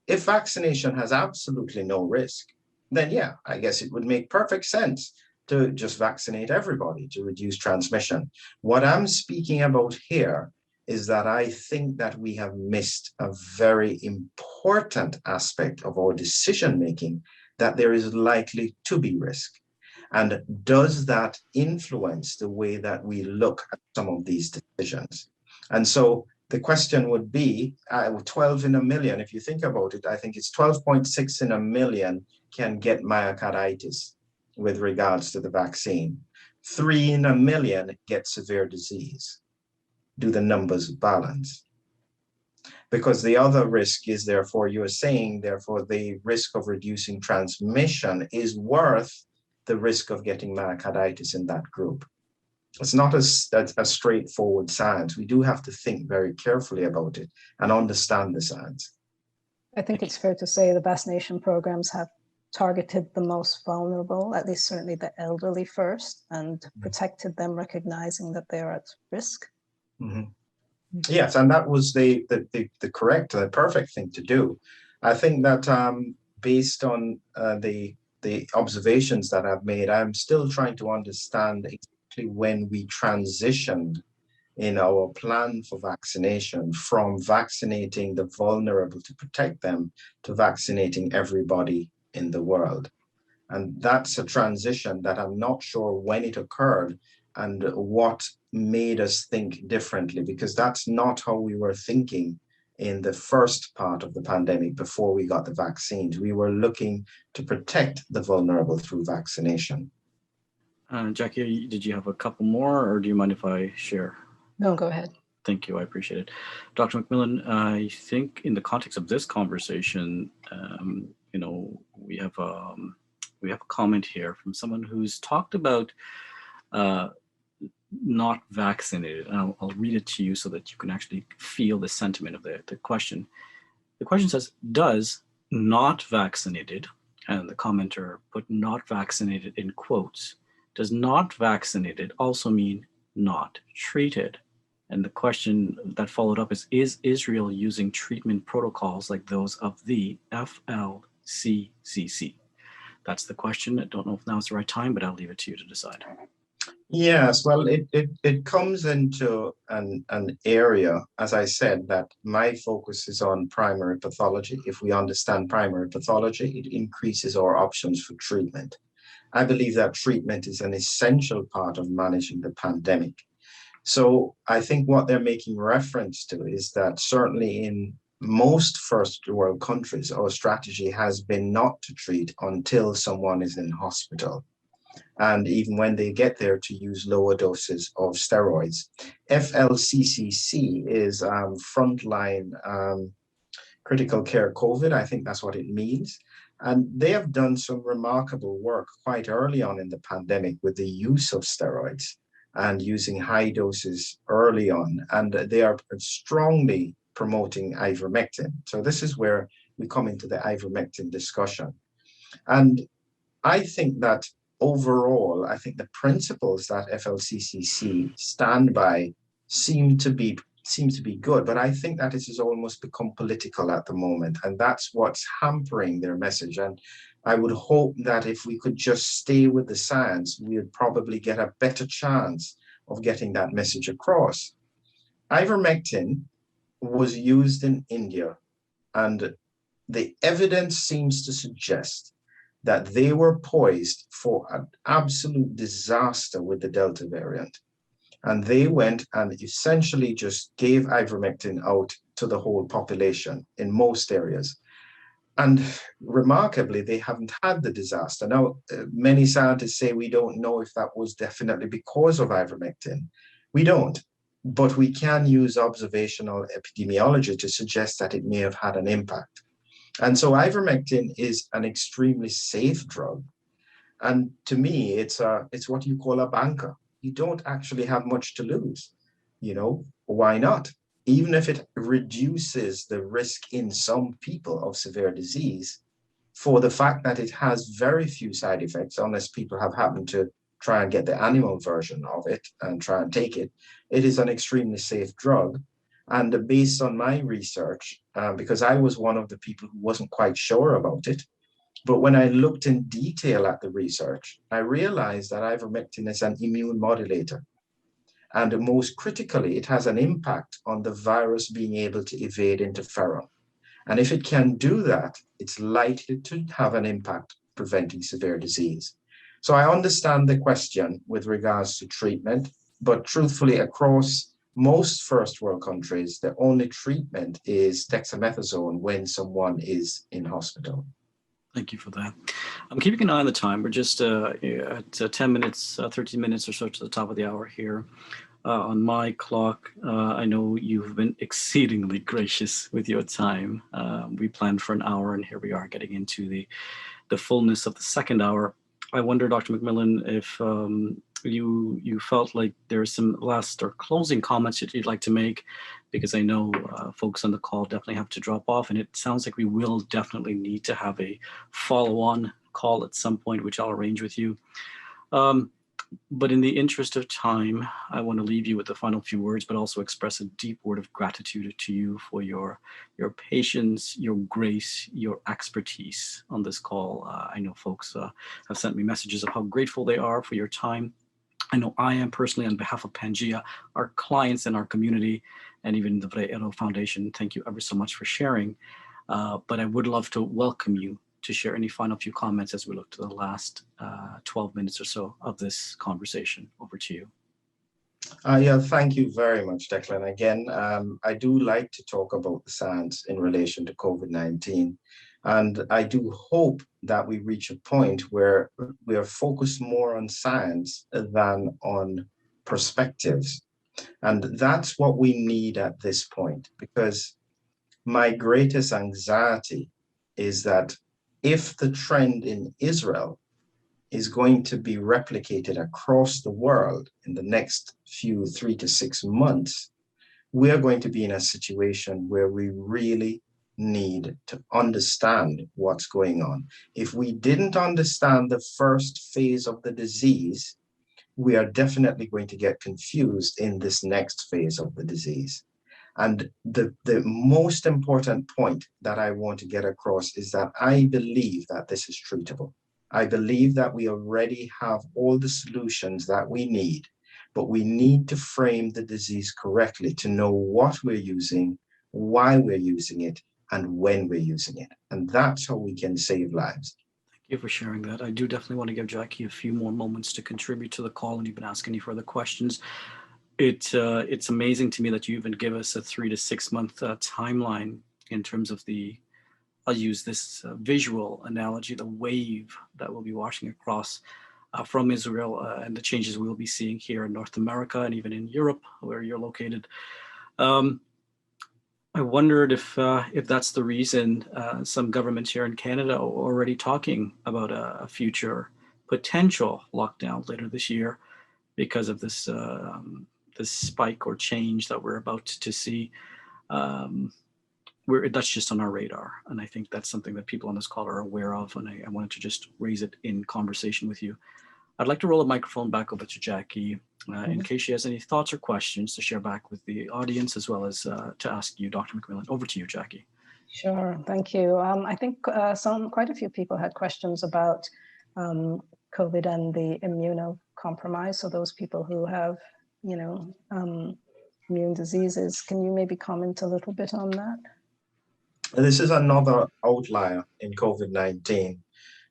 If vaccination has absolutely no risk, then yeah, I guess it would make perfect sense to just vaccinate everybody to reduce transmission. What I'm speaking about here is that I think that we have missed a very important important aspect of our decision making that there is likely to be risk? And does that influence the way that we look at some of these decisions? And so the question would be 12 in a million. If you think about it, I think it's 12.6 in a million can get myocarditis with regards to the vaccine. 3 in a million get severe disease. Do the numbers balance? Because the other risk is, therefore, you're saying, therefore, the risk of reducing transmission is worth the risk of getting myocarditis in that group. It's not a straightforward science. We do have to think very carefully about it and understand the science. I think it's fair to say the vaccination programs have targeted the most vulnerable, at least certainly the elderly first, and protected them, recognizing that they're at risk. Mm-hmm. Yes, and that was the correct, the perfect thing to do. I think that based on the observations that I've made, I'm still trying to understand exactly when we transitioned in our plan for vaccination from vaccinating the vulnerable to protect them to vaccinating everybody in the world. And that's a transition that I'm not sure when it occurred and what made us think differently, because that's not how we were thinking in the first part of the pandemic before we got the vaccines. We were looking to protect the vulnerable through vaccination. Jackie, did you have a couple more, or do you mind if I share? No, go ahead. Thank you, I appreciate it. Dr. McMillan, I think in the context of this conversation, we have a comment here from someone who's talked about not vaccinated. And I'll read it to you so that you can actually feel the sentiment of the question. The question says, does not vaccinated, and the commenter put not vaccinated in quotes, does not vaccinated also mean not treated? And the question that followed up is Israel using treatment protocols like those of the FLCCC? That's the question. I don't know if now's the right time, but I'll leave it to you to decide. Yes, well, it comes into an area, as I said, that my focus is on primary pathology. If we understand primary pathology, it increases our options for treatment. I believe that treatment is an essential part of managing the pandemic. So I think what they're making reference to is that certainly in most first world countries, our strategy has been not to treat until someone is in hospital. And even when they get there, to use lower doses of steroids. FLCCC is frontline critical care COVID. I think that's what it means. And they have done some remarkable work quite early on in the pandemic with the use of steroids and using high doses early on. And they are strongly promoting ivermectin. So this is where we come into the ivermectin discussion. And I think that overall, I think the principles that FLCCC stand by seem to be good, but I think that it has almost become political at the moment, and that's what's hampering their message. And I would hope that if we could just stay with the science, we would probably get a better chance of getting that message across. Ivermectin was used in India, and the evidence seems to suggest that they were poised for an absolute disaster with the Delta variant. And they went and essentially just gave ivermectin out to the whole population in most areas. And remarkably, they haven't had the disaster. Now, many scientists say we don't know if that was definitely because of ivermectin. We don't, but we can use observational epidemiology to suggest that it may have had an impact. And so ivermectin is an extremely safe drug. And to me, it's what you call a banker. You don't actually have much to lose. Why not? Even if it reduces the risk in some people of severe disease, for the fact that it has very few side effects, unless people have happened to try and get the animal version of it and try and take it, it is an extremely safe drug. And based on my research, because I was one of the people who wasn't quite sure about it, but when I looked in detail at the research, I realized that ivermectin is an immune modulator. And most critically, it has an impact on the virus being able to evade interferon. And if it can do that, it's likely to have an impact preventing severe disease. So I understand the question with regards to treatment, but truthfully, across most first world countries, the only treatment is dexamethasone when someone is in hospital. Thank you for that. I'm keeping an eye on the time. We're just at 10 minutes, 13 minutes or so to the top of the hour here. On my clock, I know you've been exceedingly gracious with your time. We planned for an hour, and here we are getting into the fullness of the second hour. I wonder, Dr. McMillan, if you felt like there are some last or closing comments that you'd like to make, because I know folks on the call definitely have to drop off, and it sounds like we will definitely need to have a follow-on call at some point, which I'll arrange with you. But in the interest of time, I want to leave you with the final few words, but also express a deep word of gratitude to you for your patience, your grace, your expertise on this call. I know folks have sent me messages of how grateful they are for your time. I know I am personally, on behalf of PANGEA, our clients and our community, and even the Vreo Foundation, thank you ever so much for sharing. But I would love to welcome you to share any final few comments as we look to the last 12 minutes or so of this conversation. Over to you. Yeah, thank you very much, Declan. Again, I do like to talk about the science in relation to COVID-19. And I do hope that we reach a point where we are focused more on science than on perspectives. And that's what we need at this point, because my greatest anxiety is that if the trend in Israel is going to be replicated across the world in the next 3 to 6 months, we are going to be in a situation where we really need to understand what's going on. If we didn't understand the first phase of the disease, we are definitely going to get confused in this next phase of the disease. And the most important point that I want to get across is that I believe that this is treatable. I believe that we already have all the solutions that we need, but we need to frame the disease correctly to know what we're using, why we're using it, and when we're using it. And that's how we can save lives. Thank you for sharing that. I do definitely want to give Jackie a few more moments to contribute to the call, and you've been asking any further questions. It's amazing to me that you even give us a 3 to 6 month timeline in terms of I'll use this visual analogy, the wave that we'll be washing across from Israel and the changes we'll be seeing here in North America and even in Europe, where you're located. I wondered if that's the reason some governments here in Canada are already talking about a future potential lockdown later this year because of this spike or change that we're about to see. That's just on our radar. And I think that's something that people on this call are aware of. And I wanted to just raise it in conversation with you. I'd like to roll the microphone back over to Jackie in case she has any thoughts or questions to share back with the audience, as well as to ask you, Dr. McMillan. Over to you, Jackie. Sure, thank you. I think quite a few people had questions about COVID and the immunocompromised. So those people who have, immune diseases. Can you maybe comment a little bit on that? This is another outlier in COVID-19,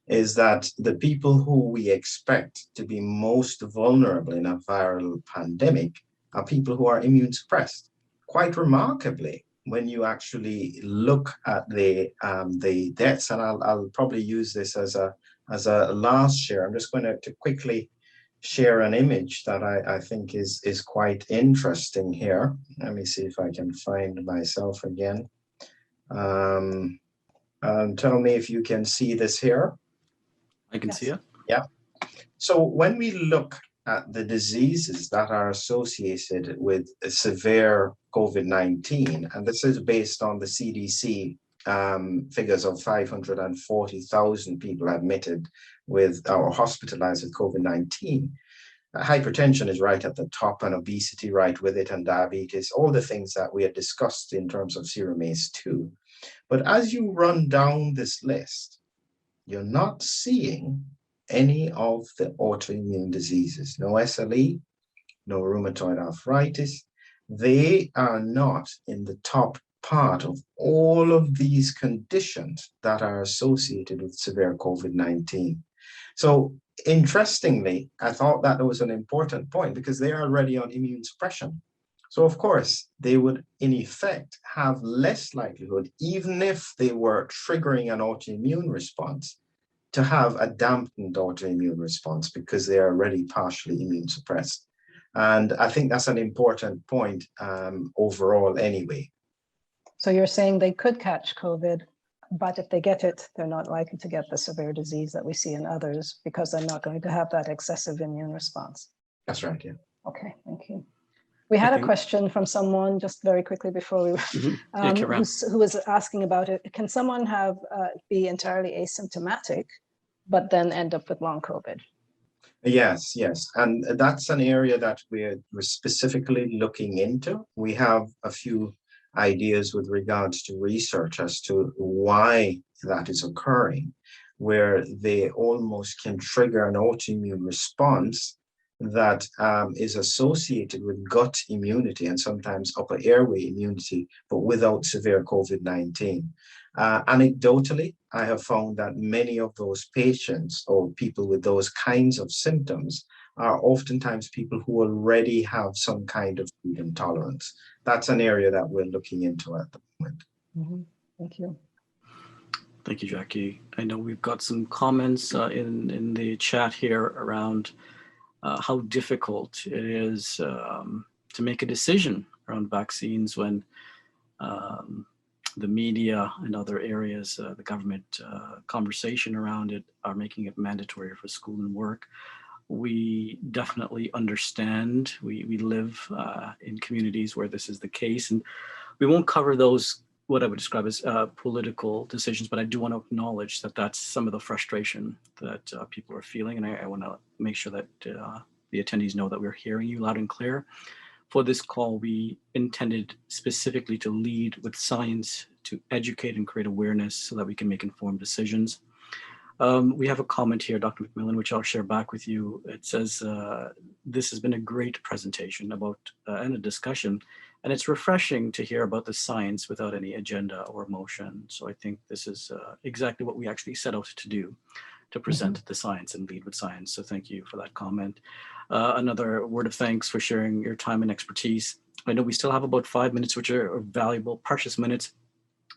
is that the people who we expect to be most vulnerable in a viral pandemic are people who are immune suppressed. Quite remarkably, when you actually look at the deaths, and I'll probably use this as a last share. I'm just going to quickly share an image that I think is quite interesting here. Let me see if I can find myself again. And tell me if you can see this here. I can see it. Yeah. So when we look at the diseases that are associated with severe COVID-19, and this is based on the CDC figures of 540,000 people admitted with or hospitalized with COVID-19. Hypertension is right at the top, and obesity right with it, and diabetes, all the things that we had discussed in terms of serum ACE2. But as you run down this list, you're not seeing any of the autoimmune diseases. No SLE, no rheumatoid arthritis. They are not in the top part of all of these conditions that are associated with severe COVID-19. So interestingly, I thought that was an important point because they are already on immune suppression. So of course, they would in effect have less likelihood, even if they were triggering an autoimmune response, to have a dampened autoimmune response because they are already partially immune suppressed. And I think that's an important point overall anyway. So you're saying they could catch COVID, but if they get it, they're not likely to get the severe disease that we see in others because they're not going to have that excessive immune response. That's right, yeah. Okay, thank you. We had a question from someone just very quickly before we who was asking about it. Can someone have be entirely asymptomatic, but then end up with long COVID? Yes, yes. And that's an area that we're specifically looking into. We have a few ideas with regards to research as to why that is occurring, where they almost can trigger an autoimmune response that is associated with gut immunity and sometimes upper airway immunity, but without severe COVID-19. Anecdotally, I have found that many of those patients or people with those kinds of symptoms are oftentimes people who already have some kind of food intolerance. That's an area that we're looking into at the moment. Mm-hmm. Thank you. Thank you, Jackie. I know we've got some comments in the chat here around how difficult it is to make a decision around vaccines when the media and other areas, the government conversation around it are making it mandatory for school and work. We definitely understand. We live in communities where this is the case, and we won't cover those, what I would describe as political decisions, but I do want to acknowledge that that's some of the frustration that people are feeling, and I want to make sure that the attendees know that we're hearing you loud and clear. For this call, we intended specifically to lead with science, to educate and create awareness so that we can make informed decisions. We have a comment here, Dr. McMillan, which I'll share back with you. It says, this has been a great presentation about and a discussion, and it's refreshing to hear about the science without any agenda or emotion. So I think this is exactly what we actually set out to do, to present the science and lead with science. So thank you for that comment. Another word of thanks for sharing your time and expertise. I know we still have about 5 minutes, which are valuable, precious minutes.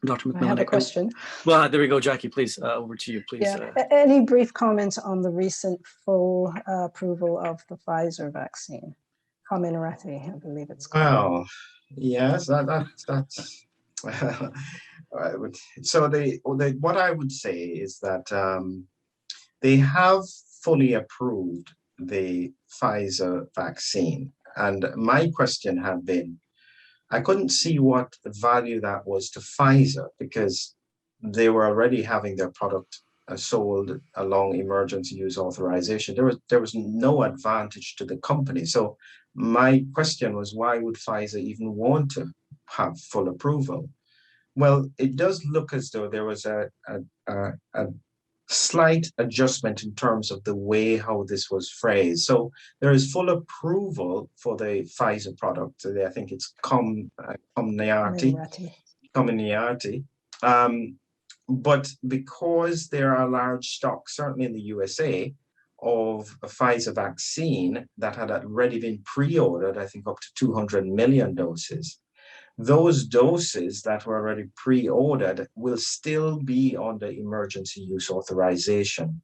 Dr. McMillan. I have a question. Well, there we go, Jackie, please, over to you, please. Yeah. Any brief comments on the recent full approval of the Pfizer vaccine? Comorbidity, I believe it's called. Well, yes, that's so what I would say is that they have fully approved the Pfizer vaccine. And my question had been, I couldn't see what value that was to Pfizer because they were already having their product sold along emergency use authorization. There was no advantage to the company. So my question was, why would Pfizer even want to have full approval? Well, it does look as though there was a slight adjustment in terms of the way how this was phrased. So there is full approval for the Pfizer product. I think it's Comirnaty. But because there are large stocks, certainly in the USA, of a Pfizer vaccine that had already been pre-ordered, I think up to 200 million doses, those doses that were already pre-ordered will still be under emergency use authorization.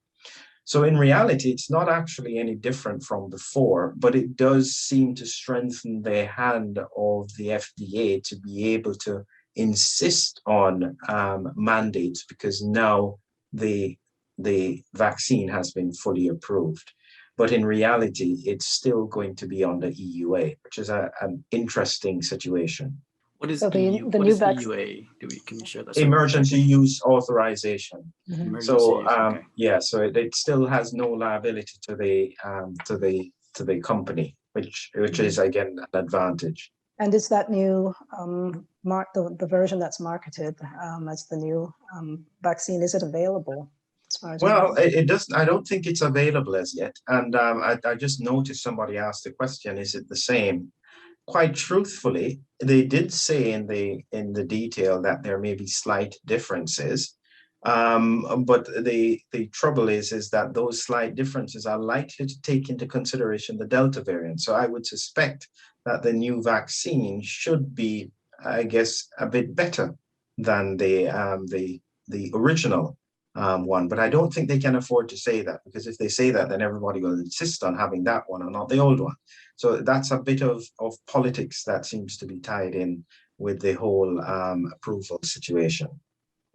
So in reality, it's not actually any different from before, but it does seem to strengthen the hand of the FDA to be able to insist on mandates because now the vaccine has been fully approved. But in reality, it's still going to be under EUA, which is an interesting situation. What is So the new EUA? Can you share that? Emergency use authorization. Emergency So use, okay. yeah, so it still has no liability to the company, which is again an advantage. And is that new the version that's marketed as the new vaccine? Is it available? As far as well, it doesn't. I don't think it's available as yet. And I just noticed somebody asked the question: is it the same? quite truthfully, they did say in the detail that there may be slight differences. But the trouble is that those slight differences are likely to take into consideration the Delta variant. So I would suspect that the new vaccine should be, I guess, a bit better than the original one. But I don't think they can afford to say that, because if they say that, then everybody will insist on having that one and not the old one. So that's a bit of politics that seems to be tied in with the whole approval situation.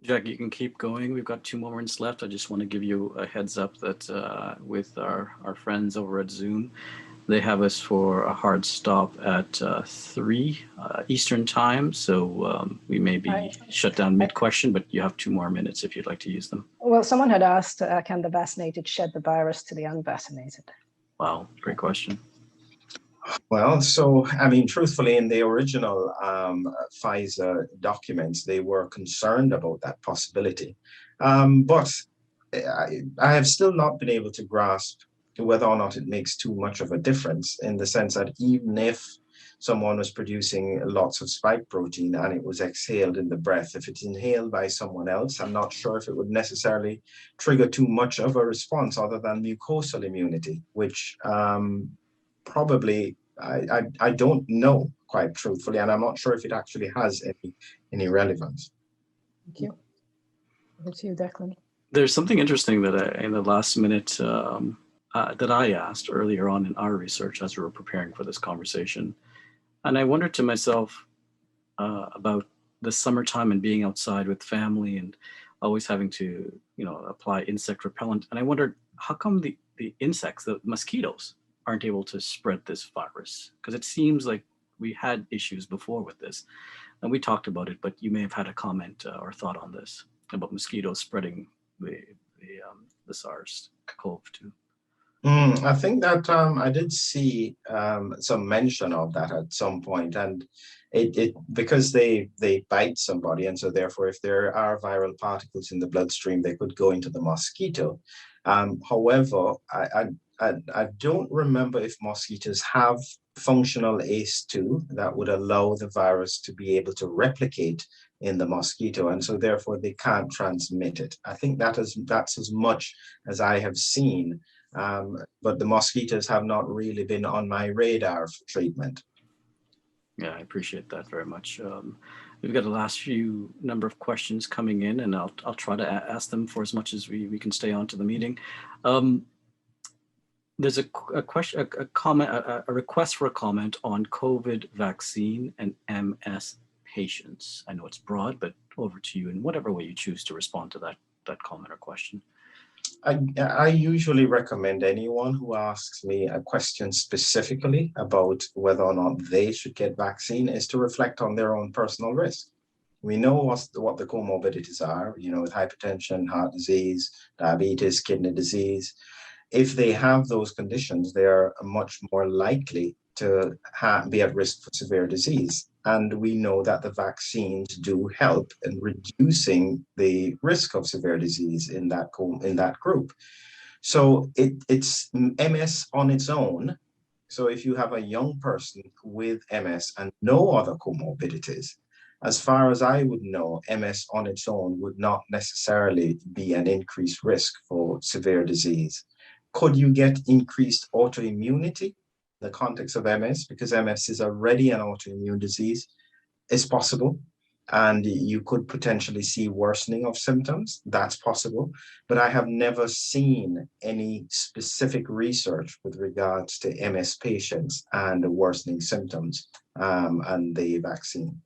Jack, you can keep going. We've got 2 more minutes left. I just want to give you a heads up that with our friends over at Zoom, they have us for a hard stop at 3 Eastern time. So we may be shut down mid-question, but you have 2 more minutes if you'd like to use them. Well, someone had asked, can the vaccinated shed the virus to the unvaccinated? Wow, great question. Well, so, I mean, truthfully, in the original Pfizer documents, they were concerned about that possibility. But I have still not been able to grasp whether or not it makes too much of a difference, in the sense that even if someone was producing lots of spike protein and it was exhaled in the breath, if it's inhaled by someone else, I'm not sure if it would necessarily trigger too much of a response other than mucosal immunity, which probably I don't know, quite truthfully, and I'm not sure if it actually has any relevance. Thank you. Over to you, Declan. There's something interesting that in the last minute that I asked earlier on in our research as we were preparing for this conversation, and I wondered to myself about the summertime and being outside with family and always having to, apply insect repellent, and I wondered, how come the insects, the mosquitoes, aren't able to spread this virus? Because it seems like we had issues before with this, and we talked about it, but you may have had a comment or thought on this about mosquitoes spreading the SARS-CoV-2. I think that I did see some mention of that at some point, and it because they bite somebody, and so therefore, if there are viral particles in the bloodstream, they could go into the mosquito. However, I don't remember if mosquitoes have functional ACE2 that would allow the virus to be able to replicate in the mosquito, and so therefore they can't transmit it. I think that's as much as I have seen, but the mosquitoes have not really been on my radar for treatment. Yeah, I appreciate that very much. We've got the last number of questions coming in, and I'll try to ask them for as much as we can stay on to the meeting. There's a question, a comment, a request for a comment on COVID vaccine and MS patients. I know it's broad, but over to you in whatever way you choose to respond to that comment or question. I usually recommend anyone who asks me a question specifically about whether or not they should get vaccine is to reflect on their own personal risk. We know what the comorbidities are, with hypertension, heart disease, diabetes, kidney disease. If they have those conditions, they are much more likely to be at risk for severe disease. And we know that the vaccines do help in reducing the risk of severe disease in that group. So it's MS on its own. So if you have a young person with MS and no other comorbidities, as far as I would know, MS on its own would not necessarily be an increased risk for severe disease. Could you get increased autoimmunity in the context of MS? Because MS is already an autoimmune disease. It's possible. And you could potentially see worsening of symptoms. That's possible. But I have never seen any specific research with regards to MS patients and the worsening symptoms and the vaccine.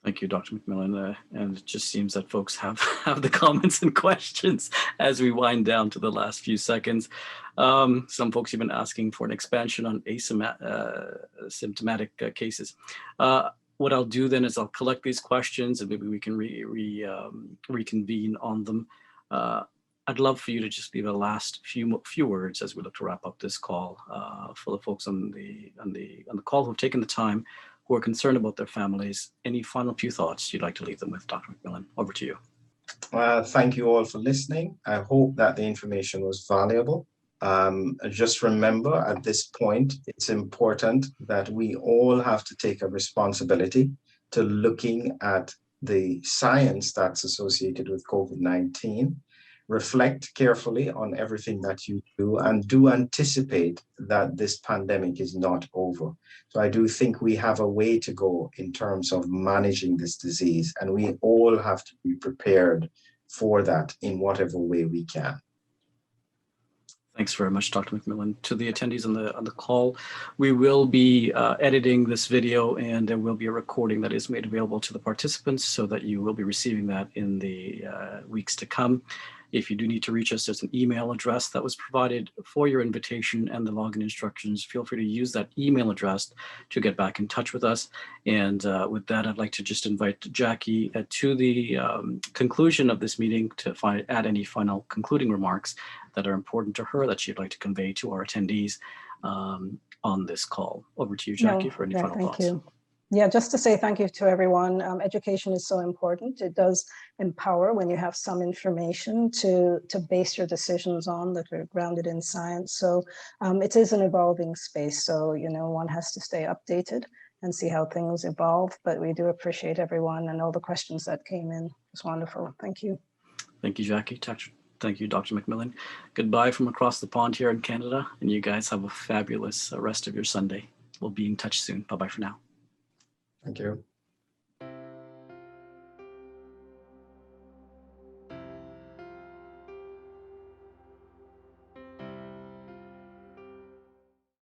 Thank you, Dr. McMillan. And it just seems that folks have the comments and questions as we wind down to the last few seconds. Some folks even asking for an expansion on asymptomatic cases. What I'll do then is I'll collect these questions and maybe we can reconvene on them. I'd love for you to just leave a last few words as we look to wrap up this call for the folks on the call who've taken the time, who are concerned about their families. Any final few thoughts you'd like to leave them with, Dr. McMillan? Over to you. Thank you all for listening. I hope that the information was valuable. Just remember at this point, it's important that we all have to take a responsibility to looking at the science that's associated with COVID-19, reflect carefully on everything that you do, and do anticipate that this pandemic is not over. So I do think we have a way to go in terms of managing this disease, and we all have to be prepared for that in whatever way we can. Thanks very much, Dr. McMillan. To the attendees on the call, we will be editing this video, and there will be a recording that is made available to the participants so that you will be receiving that in the weeks to come. If you do need to reach us, there's an email address that was provided for your invitation and the login instructions. Feel free to use that email address to get back in touch with us. And with that, I'd like to just invite Jackie to the conclusion of this meeting to add any final concluding remarks that are important to her that she'd like to convey to our attendees on this call. Over to you, Jackie, for any final thoughts. Thank you. Yeah, just to say thank you to everyone. Education is so important. It does empower when you have some information to base your decisions on that are grounded in science. So it is an evolving space. So, you know, one has to stay updated and see how things evolve. But we do appreciate everyone and all the questions that came in. It's wonderful. Thank you. Thank you, Jackie. Thank you, Dr. McMillan. Goodbye from across the pond here in Canada. And you guys have a fabulous rest of your Sunday. We'll be in touch soon. Bye-bye for now. Thank you.